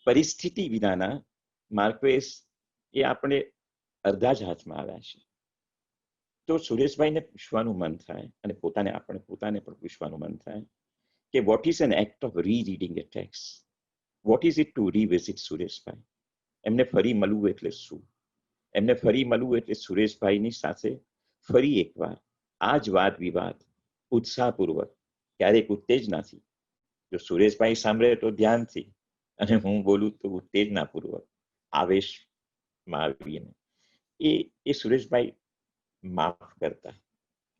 પરિસ્થિતિ વિનાના માર્ક્વેસ એ આપણે અડધા જ હાથમાં આવ્યા છે. તો સુરેશભાઈને પૂછવાનું મન થાય અને આપણે પોતાને પણ પૂછવાનું મન થાય કે what is an act of rereading a text? What is it to revisit Sureshbhai? એમને ફરી મળવું એટલે શું? એમને ફરી મળવું એટલે સુરેશભાઈની સાથે ફરી એકવાર આ જ વાદ વિવાદ ઉત્સાહપૂર્વક, ક્યારેક ઉત્તેજનાથી, જો સુરેશભાઈ સાંભળે તો ધ્યાનથી અને હું બોલું તો ઉત્તેજનાપૂર્વક, આવેશમાં આવીને એ સુરેશભાઈ માફ કરતા.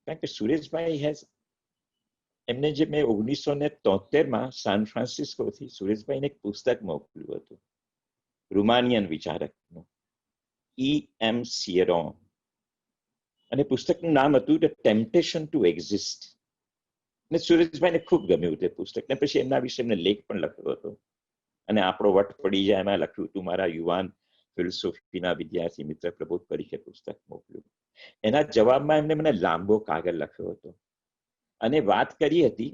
કારણ કે સુરેશભાઈ એમને જે મેં 1973માં સાન ફ્રાન્સિસ્કોથી સુરેશભાઈને એક પુસ્તક મોકલ્યું હતું રૂમાનિયન વિચારકનું, E.M. Sieron, અને પુસ્તકનું નામ હતું ધ ટેમ્પટેશન ટુ એક્ઝિસ્ટ. અને સુરેશભાઈને ખૂબ ગમ્યું તે પુસ્તક ને પછી એમના વિશે એમને લેખ પણ લખ્યો હતો અને આપણો વટ પડી જાય એમાં લખ્યું હતું મારા યુવાન ફિલોસોફીના વિદ્યાર્થી મિત્ર પ્રબોધ પરીખે પુસ્તક મોકલ્યું. એના જવાબમાં એમને મને લાંબો કાગળ લખ્યો હતો અને વાત કરી હતી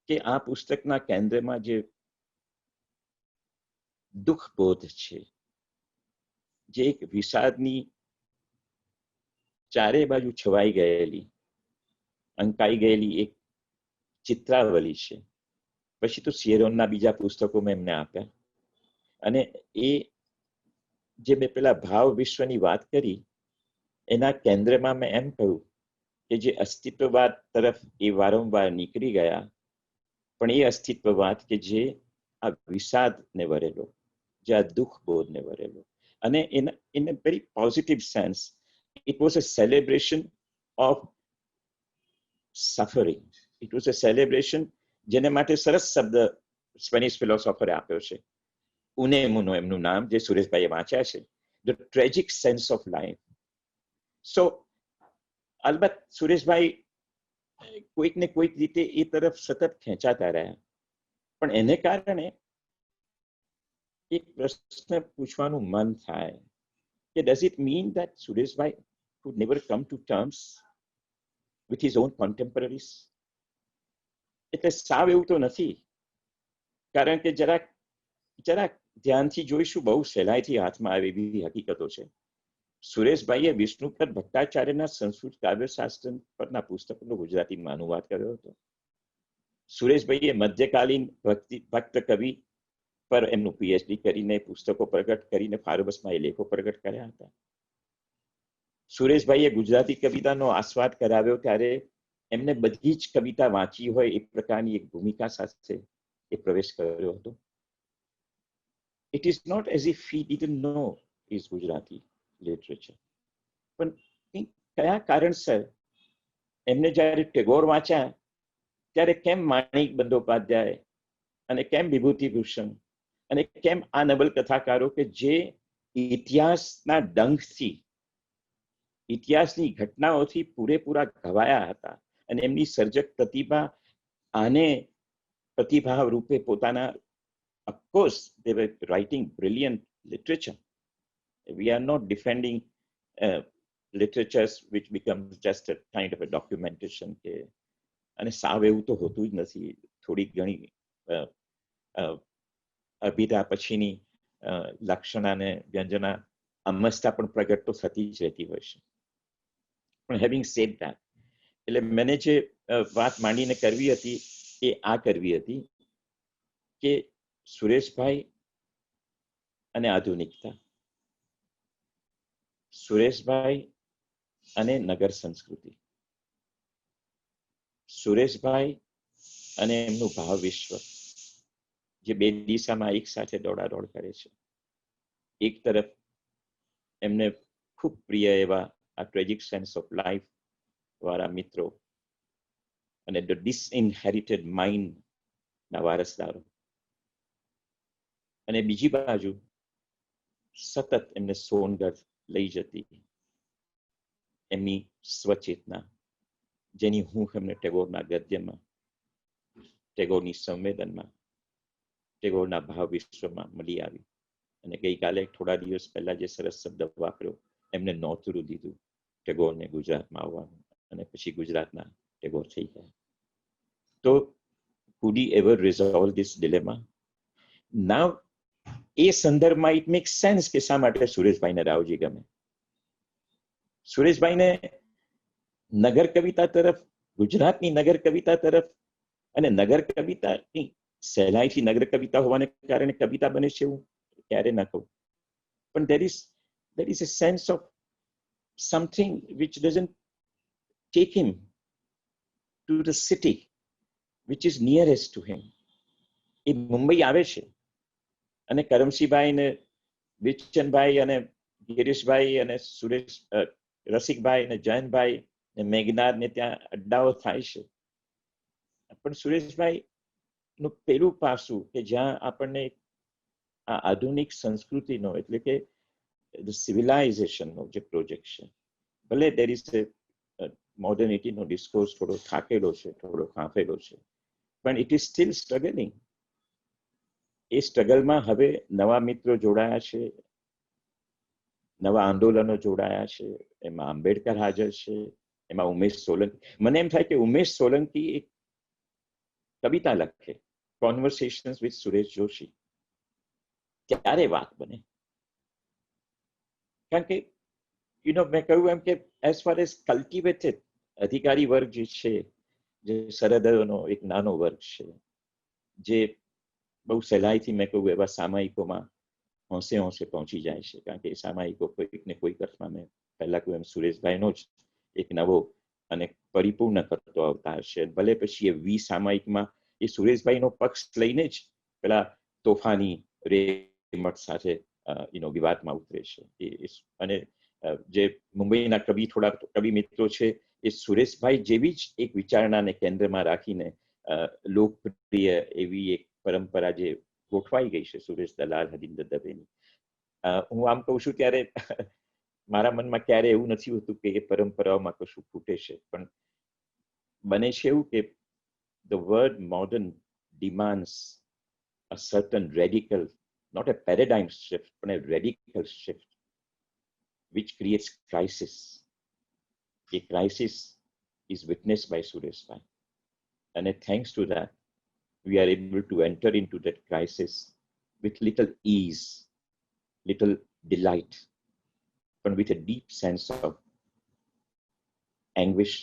કે આ પુસ્તકના કેન્દ્રમાં જે દુઃખબોધ છે, જે એક વિષાદની ચારે બાજુ છવાઈ ગયેલી, અંકાઈ ગયેલી એક ચિત્રાવલી છે. પછી તો સિયરોનના બીજા પુસ્તકો મેં એમને આપ્યા, અને એ જે મેં પેલા ભાવ વિશ્વની વાત કરી એના કેન્દ્રમાં મેં એમ કહ્યું કે જે અસ્તિત્વવાદ તરફ એ વારંવાર નીકળી ગયા, પણ એ અસ્તિત્વવાદ કે જે આ વિષાદને વરેલો, જે આ દુઃખ બોધને વરેલો, અને in a very positive sense it was a celebration of suffering. It was a celebration, જેને માટે સરસ શબ્દ સ્પેનિશ ફિલોસોફરે આપ્યો છે, ઉનેમુનો એમનું નામ, જે સુરેશભાઈએ વાંચ્યા છે, the tragic sense of life. So અલબત્ત સુરેશભાઈ કોઈક ને કોઈક રીતે એ તરફ સતત ખેંચાતા રહ્યા, પણ એને કારણે એક પ્રશ્ન પૂછવાનું મન થાય કે does it mean that Sureshbhai could never come to terms with his own contemporaries? એટલે સાવ એવું તો નથી, કારણ કે જરાક ધ્યાનથી જોઈશું બહુ સહેલાઈથી હાથમાં આવે એવી હકીકતો છે. સુરેશભાઈએ વિષ્ણુપદ ભટ્ટાચાર્યના સંસ્કૃત કાવ્યશાસ્ત્ર પરના પુસ્તકનો ગુજરાતીમાં અનુવાદ કર્યો હતો. સુરેશભાઈએ મધ્યકાલીન ભક્ત કવિ પર એમનું પીએચડી કરીને પુસ્તકો પ્રગટ કરીને ફારબસમાં એ લેખો પ્રગટ કર્યા હતા. સુરેશભાઈએ ગુજરાતી કવિતાનો આસ્વાદ કરાવ્યો ત્યારે એમને બધી જ કવિતા વાંચી હોય એ પ્રકારની એક ભૂમિકા સાથે એ પ્રવેશ કર્યો હતો. It is not as if he didn't know his Gujarati literature. પણ કયા કારણસર એમને જ્યારે ટેગોર વાંચ્યા ત્યારે કેમ માણિક બંદોપાધ્યાય અને કેમ વિભૂતિભૂષણ અને કેમ આ નવલકથાકારો કે જે ઇતિહાસના ડંખથી, ઇતિહાસની ઘટનાઓથી પૂરેપૂરા ઘવાયા હતા અને એમની સર્જક પ્રતિભા આને પ્રતિભા રૂપે પોતાના, of course they were writing brilliant literature. We are not defending literatures which becomes just a kind of a documentation કે, અને સાવ એવું તો હોતું જ નથી. થોડી ઘણી અભિધા પછીની લક્ષણા અને વ્યંજના અમસ્તા પણ પ્રગટ તો થતી જ રહેતી હોય છે. પણ હેવિંગ સેડ ધેટ, એટલે મને જે વાત માંડીને કરવી હતી એ આ કરવી હતી કે સુરેશભાઈ અને આધુનિકતા, સુરેશભાઈ અને નગર સંસ્કૃતિ, સુરેશભાઈ અને એમનું ભાવ વિશ્વ, જે બે દિશામાં એક સાથે દોડાદોડ કરે છે. એક તરફ એમને ખૂબ પ્રિય એવા આ ટ્રેજિક સેન્સ ઓફ લાઈફ વાળા મિત્રો અને ધ ડિસઇનહેરિટેડ માઇન્ડ ના વારસદારો, અને બીજી બાજુ સતત એમને સોનગઢ લઈ જતી એમની સ્વચેતના, જેની હું એમને ટેગોરના ગદ્યમાં, ટેગોરની સંવેદનમાં, ટેગોરના ભાવ વિશ્વમાં મળી આવી. અને ગઈકાલે થોડા દિવસ પહેલા જે સરસ શબ્દ વાપર્યો, એમને નોતરું દીધું ટેગોરને ગુજરાતમાં આવવાનું, અને પછી ગુજરાતના ટેગોર થઈ ગયા. તો could he ever resolve this dilemma? Now એ સંદર્ભમાં ઇટ મેક સેન્સ કે શા માટે સુરેશભાઈને રાવજી ગમે. સુરેશભાઈને નગર કવિતા તરફ, ગુજરાતની નગર કવિતા તરફ, અને નગર કવિતાની સહેલાઈથી નગર કવિતા હોવાને કારણે કવિતા બને છે એવું ક્યારે ના કહું, પણ there is a sense of something which doesn't take him to the city which is nearest to him. એ મુંબઈ આવે છે અને કરમશીભાઈ ને વિચનભાઈ અને ગિરીશભાઈ અને સુરેશ રસિકભાઈ ને જયંતભાઈ ને મેઘનાદ ને ત્યાં અડ્ડાઓ થાય છે. પણ સુરેશભાઈ નું પેલું પાસું કે જ્યાં આપણને આ આધુનિક સંસ્કૃતિનો, એટલે કે સિવિલાઇઝેશનનો જે પ્રોજેક્ટ છે, ભલે દેર ઇઝ મોડર્નિટીનો ડિસ્કોર્સ થોડો થાકેલો છે, થોડો કાંફેલો છે, પણ ઇટ ઇઝ સ્ટીલ સ્ટ્રગલિંગ. એ સ્ટ્રગલમાં હવે નવા મિત્રો જોડાયા છે, નવા આંદોલનો જોડાયા છે, એમાં આંબેડકર હાજર છે, એમાં ઉમેશ સોલંકી. મને એમ થાય કે ઉમેશ સોલંકી એક કવિતા લખે, કોન્વર્સેશન્સ વિથ સુરેશ જોશી, ત્યારે વાત બને. કારણ કે મેં કહ્યું એમ કે એઝ ફાર એઝ કલ્ટિવેટેડ અધિકારી વર્ગ જે છે, જે સરહદોનો એક નાનો વર્ગ છે, જે બહુ સહેલાઈથી મેં કહ્યું એવા સામાયિકોમાં હોંશે હોંશે પહોંચી જાય છે. કારણ કે એ સામાયિકો કોઈક ને કોઈક અર્થમાં મેં પહેલા કહ્યું એમ સુરેશભાઈનો જ એક નવો અને પરિપૂર્ણ કરતો અવતાર છે. ભલે પછી એ વી સામાયિકમાં એ સુરેશભાઈનો પક્ષ લઈને જ પેલા તોફાની રેમટ સાથે વિવાદમાં ઉતરે છે. અને જે મુંબઈના થોડા કવિ મિત્રો છે, એ સુરેશભાઈ જેવી જ એક વિચારણાને કેન્દ્રમાં રાખીને લોકપ્રિય એવી એક પરંપરા જે ગોઠવાઈ ગઈ છે સુરેશ દલાલ, હરીન્દ્ર દવેની. હું આમ કહું છું ત્યારે મારા મનમાં ક્યારે એવું નથી હોતું કે એ પરંપરાઓમાં કશું ખૂટે છે, પણ બને છે એવું કે the word modern demands a certain radical, not a paradigm shift, but a radical shift, which creates crisis. A crisis is witnessed by Sureshbhai. And thanks to that, we are able to enter into that crisis with little ease, little delight, but with a deep sense of anguish,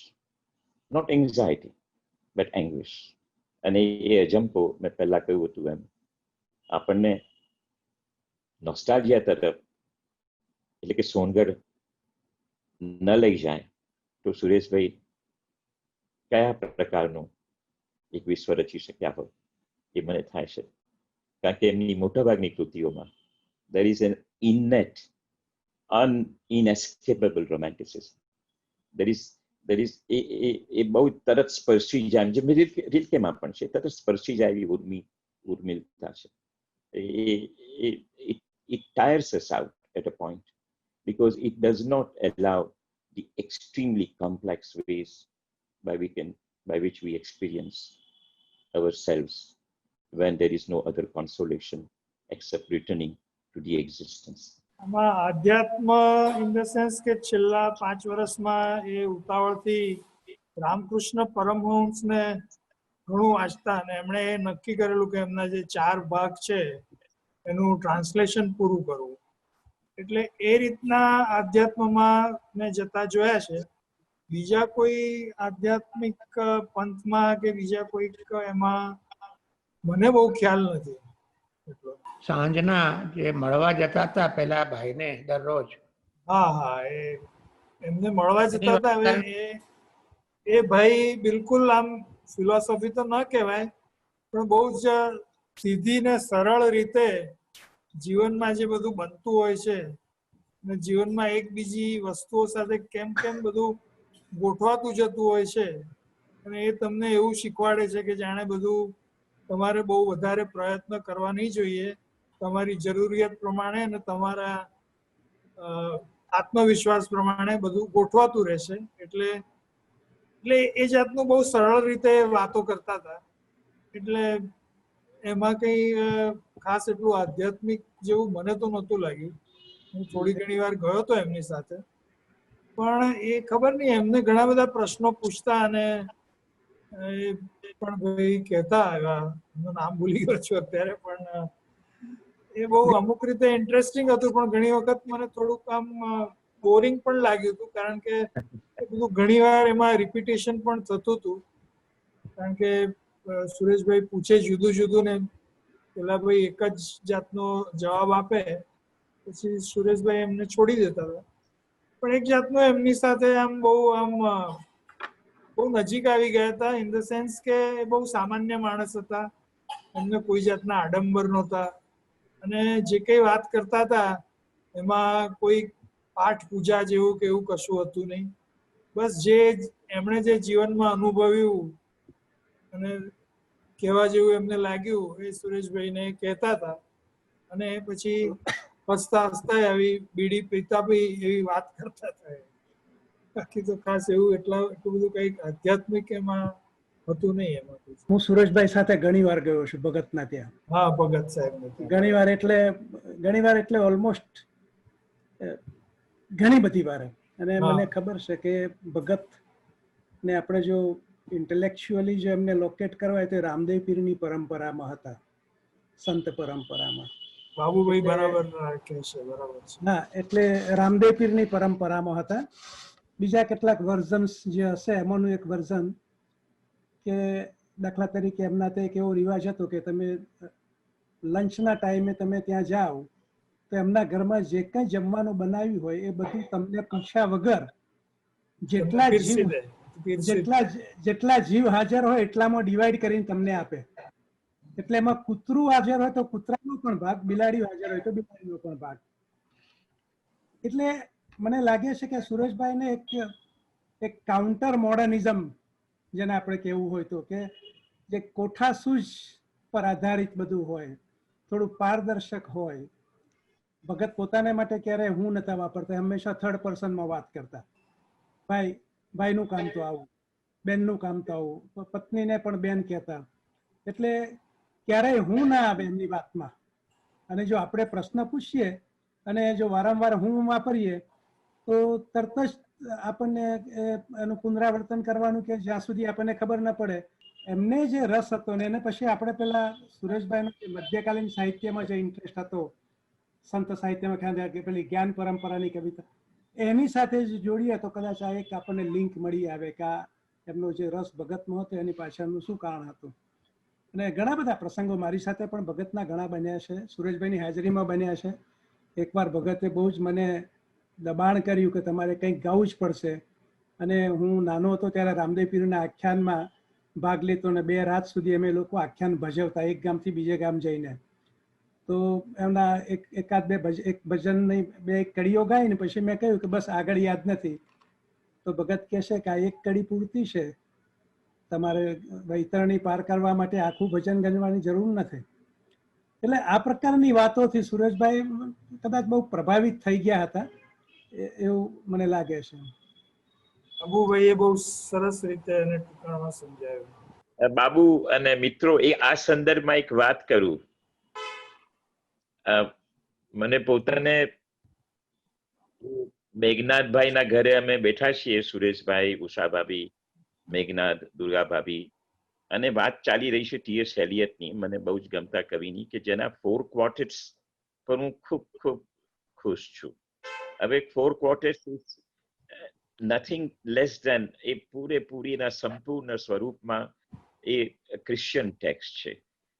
not anxiety, but anguish. અને એ અજંપો મેં પહેલા કહ્યું હતું એમ આપણને નોસ્ટાલ્જિયા તરફ, એટલે કે સોનગઢ ન લઈ જાય તો સુરેશભાઈ કયા પ્રકારનું એક વિશ્વ રચી શક્યા હોય એ મને થાય છે. કારણ કે એમની મોટાભાગની કૃતિઓમાં there is an innate, inescapable romanticism. There is એ બહુ તરત સ્પર્શી જાય, જેમ રીલકેમાં પણ છે, તરત સ્પર્શી જાય એવી ઉર્મિલતા છે. It tires us out at a point because it does not allow the extremely complex ways by which we experience ourselves when there is no other consolation except returning to the existence. આમાં આધ્યાત્મ in the sense કે છેલ્લા 5 વર્ષમાં એ ઉતાવળથી રામકૃષ્ણ પરમહંસને ઘણું વાંચતા અને એમણે એ નક્કી કરેલું કે એમના જે 4 ભાગ છે એનું ટ્રાન્સલેશન પૂરું કરવું. એટલે એ રીતના આધ્યાત્મમાં મેં જતા જોયા છે. બીજા કોઈ આધ્યાત્મિક પંથમાં કે બીજા કોઈક એમાં મને બહુ ખ્યાલ નથી. સાંજના જે મળવા જતા હતા પેલા ભાઈને દરરોજ, હા, એમને મળવા જતા હતા. હવે એ ભાઈ બિલકુલ આમ ફિલોસોફી તો ન કહેવાય, પણ બહુ જ સીધી ને સરળ રીતે જીવનમાં જે બધું બનતું હોય છે અને જીવનમાં એક બીજી વસ્તુઓ સાથે કેમ બધું ગોઠવાતું જતું હોય છે, અને એ તમને એવું શીખવાડે છે કે જાણે બધું તમારે બહુ વધારે પ્રયત્ન કરવા નહીં જોઈએ, તમારી જરૂરિયાત પ્રમાણે અને તમારા આત્મવિશ્વાસ પ્રમાણે બધું ગોઠવાતું રહેશે. એટલે એ જાતનું બહુ સરળ રીતે વાતો કરતા હતા. એટલે એમાં કંઈ ખાસ એટલું આધ્યાત્મિક જેવું મને તો નહોતું લાગ્યું. હું થોડી ઘણી વાર ગયો હતો એમની સાથે, પણ એ ખબર નહીં, એમને ઘણા બધા પ્રશ્નો પૂછતા અને પણ ભાઈ કહેતા, એનું નામ ભૂલી ગયો છું અત્યારે, પણ એ બહુ અમુક રીતે ઇન્ટરેસ્ટિંગ હતું, પણ ઘણી વખત મને થોડુંક આમ બોરિંગ પણ લાગ્યું હતું, કારણ કે એ બધું ઘણી વાર એમાં રિપીટેશન પણ થતું હતું. કારણ કે સુરેશભાઈ પૂછે જુદું જુદું ને પેલા ભાઈ એક જ જાતનો જવાબ આપે, પછી સુરેશભાઈ એમને છોડી દેતા હતા. પણ એક જાતનો એમની સાથે આમ બહુ નજીક આવી ગયા હતા, ઇન ધ સેન્સ કે એ બહુ સામાન્ય માણસ હતા, એમને કોઈ જાતના આડંબર નહોતા, અને જે કંઈ વાત કરતા હતા એમાં કોઈ પાઠ પૂજા જેવું કે એવું કશું હતું નહીં. બસ જે એમણે જે જીવનમાં અનુભવ્યું અને કહેવા જેવું એમને લાગ્યું એ સુરેશભાઈને કહેતા હતા, અને પછી હસતા હસતા આવી બીડી પીતા બી એવી વાત કરતા હતા. બાકી તો ખાસ એવું એટલું બધું કંઈક આધ્યાત્મિક એમાં હતું નહીં. એમાં હું સુરેશભાઈ સાથે ઘણી વાર ગયો છું ભગતના ત્યાં. હા, ભગત સાહેબ ઘણી વાર એટલે ઓલમોસ્ટ ઘણી બધી વાર. અને મને ખબર છે કે ભગત ને આપણે જો ઇન્ટેલેક્ચ્યુઅલી જો એમને લોકેટ કરવા હોય તો રામદેવ પીરની પરંપરામાં હતા, સંત પરંપરામાં. બાબુભાઈ એટલે- બરાબર કહે છે, બરાબર છે. હા, એટલે રામદેવ પીરની પરંપરામાં હતા. બીજા કેટલાક વર્ઝન્સ જે હશે એમાંનું એક વર્ઝન કે દાખલા તરીકે એમના તે એક એવો રિવાજ હતો કે તમે લંચના ટાઈમે તમે ત્યાં જાઓ તો એમના ઘરમાં જે કંઈ જમવાનું બનાવ્યું હોય એ બધું તમને પૂછ્યા વગર જેટલા પીરસી જીવ દે, પીરસી દે. જેટલા જીવ હાજર હોય એટલામાં ડિવાઈડ કરીને તમને આપે. એટલે એમાં કૂતરું હાજર હોય તો કૂતરાનો પણ ભાગ, બિલાડી હાજર હોય તો બિલાડીનો પણ ભાગ. એટલે મને લાગે છે કે સુરેશભાઈને એક કાઉન્ટર મોડર્નિઝમ જેને આપણે કહેવું હોય તો, કે જે કોઠાસૂઝ પર આધારિત બધું હોય, થોડું પારદર્શક હોય. ભગત પોતાને માટે ક્યારે હું નતા વાપરતા, હંમેશા થર્ડ પર્સનમાં વાત કરતા. ભાઈનું કામ તો આવું, બેનનું કામ તો આવું, પત્નીને પણ બેન કહેતા. એટલે ક્યારેય હું ના આવે એમની વાતમાં. અને જો આપણે પ્રશ્ન પૂછીએ અને જો વારંવાર હું વાપરીએ તો તરત જ આપણને એનું પુનરાવર્તન કરવાનું કે જ્યાં સુધી આપણને ખબર ન પડે. એમને જે રસ હતો ને એને પછી આપણે પેલા સુરેશભાઈનો જે મધ્યકાલીન સાહિત્યમાં જે ઇન્ટરેસ્ટ હતો, સંત સાહિત્યમાં ખ્યાલ કે પેલી જ્ઞાન પરંપરાની કવિતા, એની સાથે જ જોડીએ તો કદાચ આ એક આપણને લિંક મળી આવે કે આ એમનો જે રસ ભગતનો હતો એની પાછળનું શું કારણ હતું. અને ઘણા બધા પ્રસંગો મારી સાથે પણ ભગતના ઘણા બન્યા છે, સુરેશભાઈની હાજરીમાં બન્યા છે. એકવાર ભગતે બહુ જ મને દબાણ કર્યું કે તમારે કંઈક ગાવું જ પડશે. અને હું નાનો હતો ત્યારે રામદેવ પીરના આખ્યાનમાં ભાગ લેતો ને 2 રાત સુધી અમે લોકો આખ્યાન ભજવતા, એક ગામથી બીજે ગામ જઈને. તો એમના એકાદ એક ભજનની 2 કડીઓ ગાઈ ને પછી મેં કહ્યું કે બસ આગળ યાદ નથી. તો ભગત કહે છે કે આ એક કડી પૂરતી છે, તમારે વૈતરણી પાર કરવા માટે આખું ભજન ગણવાની જરૂર નથી. એટલે આ પ્રકારની વાતોથી સુરેશભાઈ કદાચ બહુ પ્રભાવિત થઈ ગયા હતા એવું મને લાગે છે. બાબુભાઈએ બહુ સરસ રીતે એને ટૂંકાણમાં સમજાવ્યું. બાબુ અને મિત્રો, આ સંદર્ભમાં એક વાત કરું. મને પોતાને મેઘનાથભાઈના ઘરે અમે બેઠા છીએ, સુરેશભાઈ, ઉષા ભાભી, મેઘનાથ, દુર્ગા ભાભી, અને વાત ચાલી રહી છે ટી.એસ. એલિયટની, મને બહુ જ ગમતા કવિની, કે જેના 4 ક્વાર્ટેટ્સ પર હું ખૂબ ખૂબ ખુશ છું. હવે 4 ક્વાર્ટેટ્સ ઇઝ નથિંગ લેસ ધેન એ પૂરેપૂરીના સંપૂર્ણ સ્વરૂપમાં એ ક્રિશ્ચિયન ટેક્સ્ટ છે.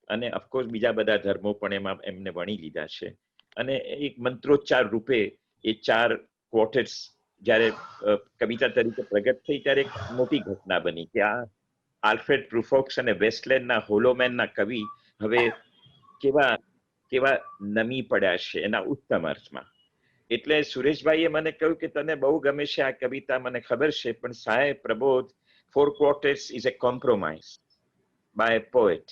અને ઓફકોર્સ બીજા બધા ધર્મો પણ એમાં એમને વણી લીધા છે. અને એક મંત્રોચ્ચાર રૂપે એ 4 ક્વોટેટ્સ જ્યારે કવિતા તરીકે પ્રગટ થઈ ત્યારે એક મોટી ઘટના બની કે આ આલ્ફ્રેડ પ્રુફોક્સ અને વેસ્ટલેન્ડના હોલોમેનના કવિ હવે કેવા નમી પડ્યા છે એના ઉત્તમ અર્થમાં. એટલે સુરેશભાઈએ મને કહ્યું કે તને બહુ ગમે છે આ કવિતા, મને ખબર છે, પણ સાહેબ Prabodh, 4 quotes is a compromise by a poet,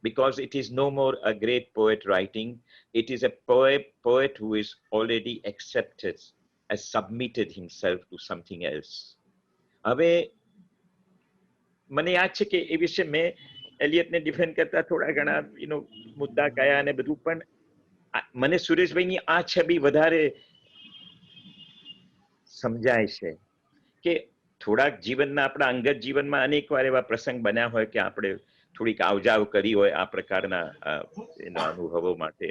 because it is no more a great poet writing, it is a poet who is already accepted, has submitted himself to something else. હવે મને યાદ છે કે એ વિશે મેં એલિયટને ડિફેન્ડ કરતા થોડા ઘણા મુદ્દા કયા અને બધું, પણ મને સુરેશભાઈની આ છબી વધારે સમજાય છે કે થોડાક જીવનના, આપણા અંગત જીવનમાં અનેક વાર એવા પ્રસંગ બન્યા હોય કે આપણે થોડીક આવજાવ કરી હોય આ પ્રકારના એના અનુભવો માટે.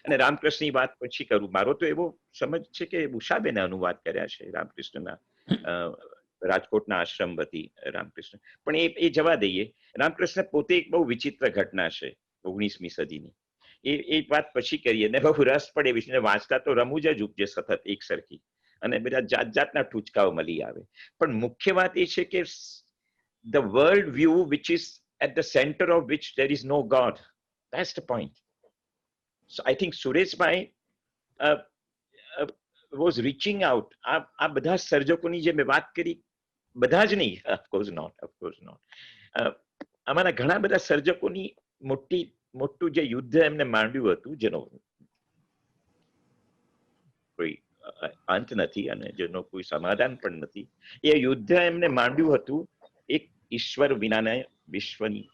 અને રામકૃષ્ણની વાત પછી કરું. મારો તો એવો સમજ છે કે ઉષાબેને અનુવાદ કર્યા છે રામકૃષ્ણના, રાજકોટના આશ્રમ વતી રામકૃષ્ણ. પણ એ જવા દઈએ. રામકૃષ્ણ પોતે એક બહુ વિચિત્ર ઘટના છે 19મી સદીની. એ વાત પછી કરીએ. ને બહુ રસ પડે વિશે વાંચતા તો રમૂજ જ ઉપજે સતત એક સરખી, અને બધા જાતના ટૂચકાઓ મળી આવે. પણ મુખ્ય વાત એ છે કે the world view which is at the center of which there is no God, that's the point. So I think Sureshbhai was reaching out. આ બધા સર્જકોની જે મેં વાત કરી, બધા જ નહીં, of course not. આમાંના ઘણા બધા સર્જકોની મોટું જે યુદ્ધ એમને માંડ્યું હતું, જેનો કોઈ અંત નથી અને જેનો કોઈ સમાધાન પણ નથી, એ યુદ્ધ એમને માંડ્યું હતું એક ઈશ્વર વિનાના વિશ્વની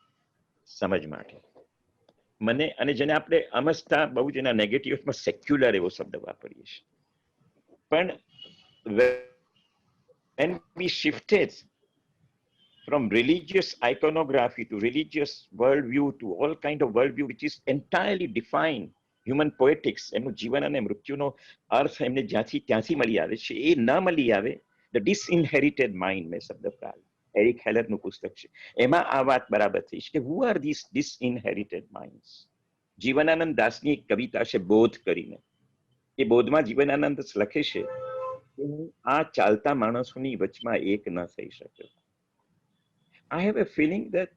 સમજ માટે. મને, અને જેને આપણે અમસ્તા બહુ જ એના નેગેટિવમાં સેક્યુલર એવો શબ્દ વાપરીએ છીએ, પણ when we shifted from religious iconography to religious worldview to all kind of worldview which is entirely defined human poetics, એમનું જીવન અને મૃત્યુનો અર્થ એમને જ્યાંથી ત્યાંથી મળી આવે છે, એ ન મળી આવે. ધ ડિસઇનહેરિટેડ માઇન્ડ મેં શબ્દ પ્રાપ્ત, એરિક હેલરનું પુસ્તક છે, એમાં આ વાત બરાબર થઈ છે કે હુ આર ધીસ ડિસઇનહેરિટેડ માઇન્ડ્સ. જીવનાનંદ દાસની એક કવિતા છે બોધ કરીને. એ બોધમાં જીવનાનંદ લખે છે કે હું આ ચાલતા માણસોની વચમાં એક ન થઈ શક્યો. I have a feeling that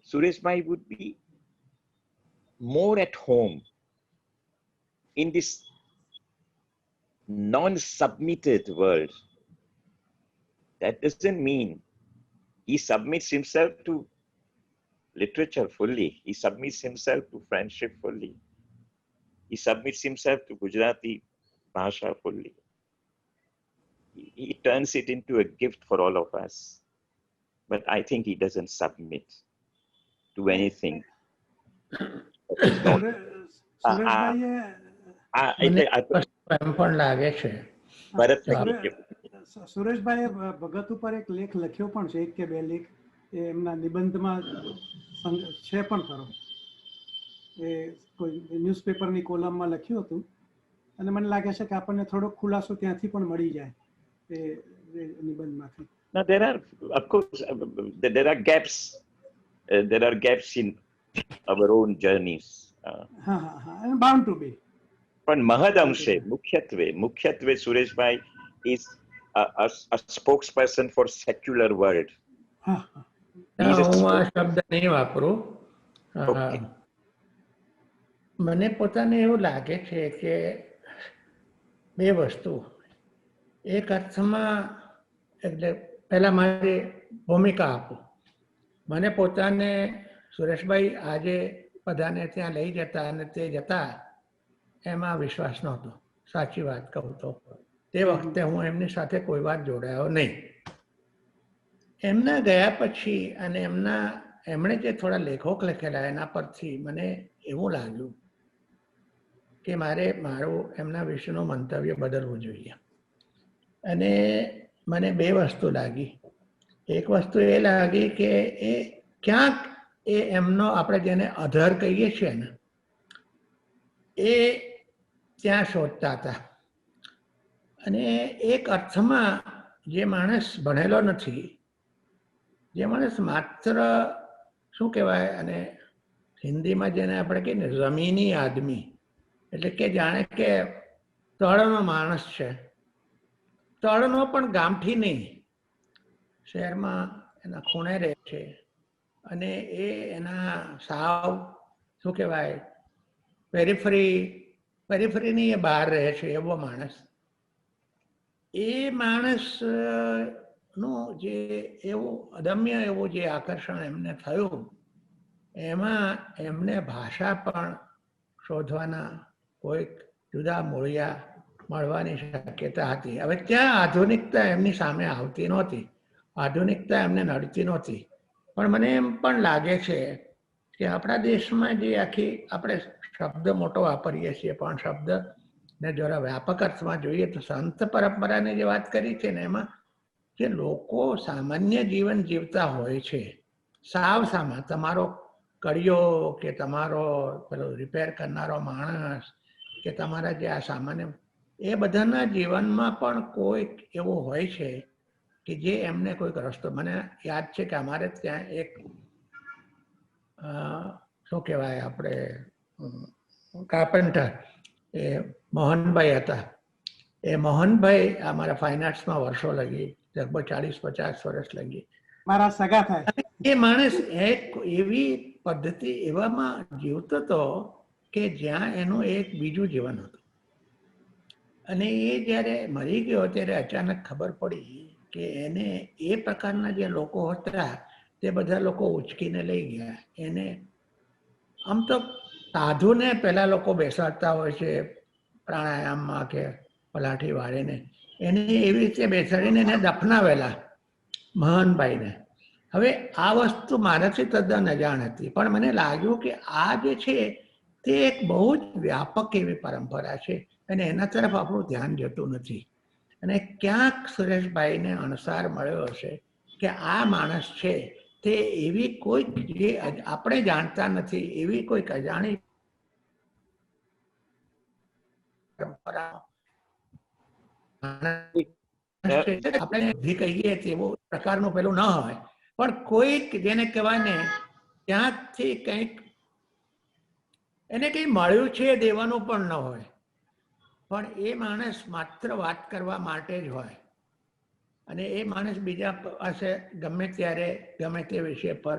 Suresh Bhai would be more at home in this non-submitted world. That doesn't mean he submits himself to literature fully. He submits himself to friendship fully. He submits himself to Gujarati Bhasha fully. He turns it into a gift for all of us. But I think he doesn't submit to anything. સુરેશભાઈએ એમ પણ લાગે છે. સુરેશભાઈએ ભગત ઉપર એક લેખ લખ્યો પણ છે, એક કે બે લેખ એ એમના નિબંધમાં છે પણ ખરો. એ કોઈ ન્યૂઝપેપરની કોલમમાં લખ્યું હતું અને મને લાગે છે કે આપણને થોડોક ખુલાસો ત્યાંથી પણ મળી જાય એ નિબંધમાંથી. Now there are, of course, there are gaps. There are gaps in our own journeys. Bound to be. પણ મહદ અંશે મુખ્યત્વે Sureshbhai is a spokesperson for secular world. હું આ શબ્દ નહીં વાપરું. મને પોતાને એવું લાગે છે કે બે વસ્તુ એક અર્થમાં, એટલે પહેલા મારી ભૂમિકા આપું. મને પોતાને સુરેશભાઈ આજે બધાને ત્યાં લઈ જતા અને તે જતા એમાં વિશ્વાસ નહોતો, સાચી વાત કહું તો. તે વખતે હું એમની સાથે કોઈ વાત જોડાયો નહીં. એમના ગયા પછી અને એમણે જે થોડા લેખો લખેલા એના પરથી મને એવું લાગ્યું કે મારું એમના વિશેનું મંતવ્ય બદલવું જોઈએ. અને મને બે વસ્તુ લાગી. એક વસ્તુ એ લાગી કે એ ક્યાંક એ એમનો આપણે જેને અધર કહીએ છીએ ને એ ત્યાં શોધતા હતા. અને એક અર્થમાં જે માણસ ભણેલો નથી, જે માણસ માત્ર શું કહેવાય, અને હિન્દીમાં જેને આપણે કહીએ ને જમીની આદમી, એટલે કે જાણે કે તળનો માણસ છે, તળનો પણ ગામઠી નહીં, શહેરમાં એના ખૂણે રહે છે અને એ એના સાવ શું કહેવાય પેરીફરીની એ બહાર રહે છે એવો માણસ. એ માણસનું જે એવું અદમ્ય એવું જે આકર્ષણ એમને થયું, એમાં એમને ભાષા પણ શોધવાના કોઈક જુદા મૂળિયા મળવાની શક્યતા હતી. હવે ત્યાં આધુનિકતા એમની સામે આવતી નહોતી, આધુનિકતા એમને નડતી નહોતી. પણ મને એમ પણ લાગે છે કે આપણા દેશમાં જે આખી આપણે શબ્દ મોટો વાપરીએ છીએ, પણ શબ્દને જરા વ્યાપક અર્થમાં જોઈએ તો સંત પરંપરાની જે વાત કરી છે ને એમાં જે લોકો સામાન્ય જીવન જીવતા હોય છે, સાવ સામા, તમારો કડિયો કે તમારો પેલો રિપેર કરનારો માણસ કે તમારા જે આ સામાન્ય, એ બધાના જીવનમાં પણ કોઈક એવું હોય છે કે જે એમને કોઈક રસ્તો. મને યાદ છે કે અમારે ત્યાં એક શું કહેવાય આપણે કાર્પેન્ટર એ મોહનભાઈ હતા. એ મોહનભાઈ અમારા ફાઇન આર્ટ્સમાં વર્ષો લગી, લગભગ 40-50 વર્ષ લગી મારા સગા થાય. એ માણસ એક એવી પદ્ધતિ એવામાં જીવતો હતો કે જ્યાં એનું એક બીજું જીવન હતું. અને એ જ્યારે મરી ગયો ત્યારે અચાનક ખબર પડી કે એને એ પ્રકારના જે લોકો હતા તે બધા લોકો ઉચકીને લઈ ગયા. એને આમ તો સાધુને પહેલા લોકો બેસાડતા હોય છે પ્રાણાયામમાં કે પલાઠી વાળીને, એને એવી રીતે બેસાડીને એને દફનાવેલા મોહનભાઈને. હવે આ વસ્તુ મારાથી તદ્દન અજાણ હતી, પણ મને લાગ્યું કે આ જે છે તે એક બહુ જ વ્યાપક એવી પરંપરા છે અને એના તરફ આપણું ધ્યાન જતું નથી. અને ક્યાંક સુરેશભાઈને અણસાર મળ્યો હશે કે આ માણસ છે તે એવી કોઈક જે આપણે જાણતા નથી એવી કોઈક અજાણી પરંપરા આપણે જે કહીએ તેવો પ્રકારનું પેલું ન હોય પણ કોઈક જેને કહેવાય ને ત્યાંથી કંઈક એને કંઈ મળ્યું છે દેવાનું પણ ન હોય પણ એ માણસ માત્ર વાત કરવા માટે જ હોય અને એ માણસ બીજા પાસે ગમે ત્યારે ગમે તે વિષય પર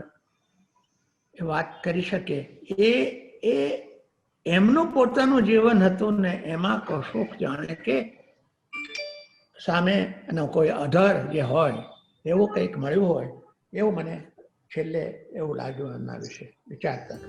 વાત કરી શકે એ એમનું પોતાનું જીવન હતું ને એમાં કશુંક જાણે કે સામે કોઈ અધર જે હોય એવું કંઈક મળ્યું હોય એવું મને છેલ્લે એવું લાગ્યું એમના વિશે વિચારતા.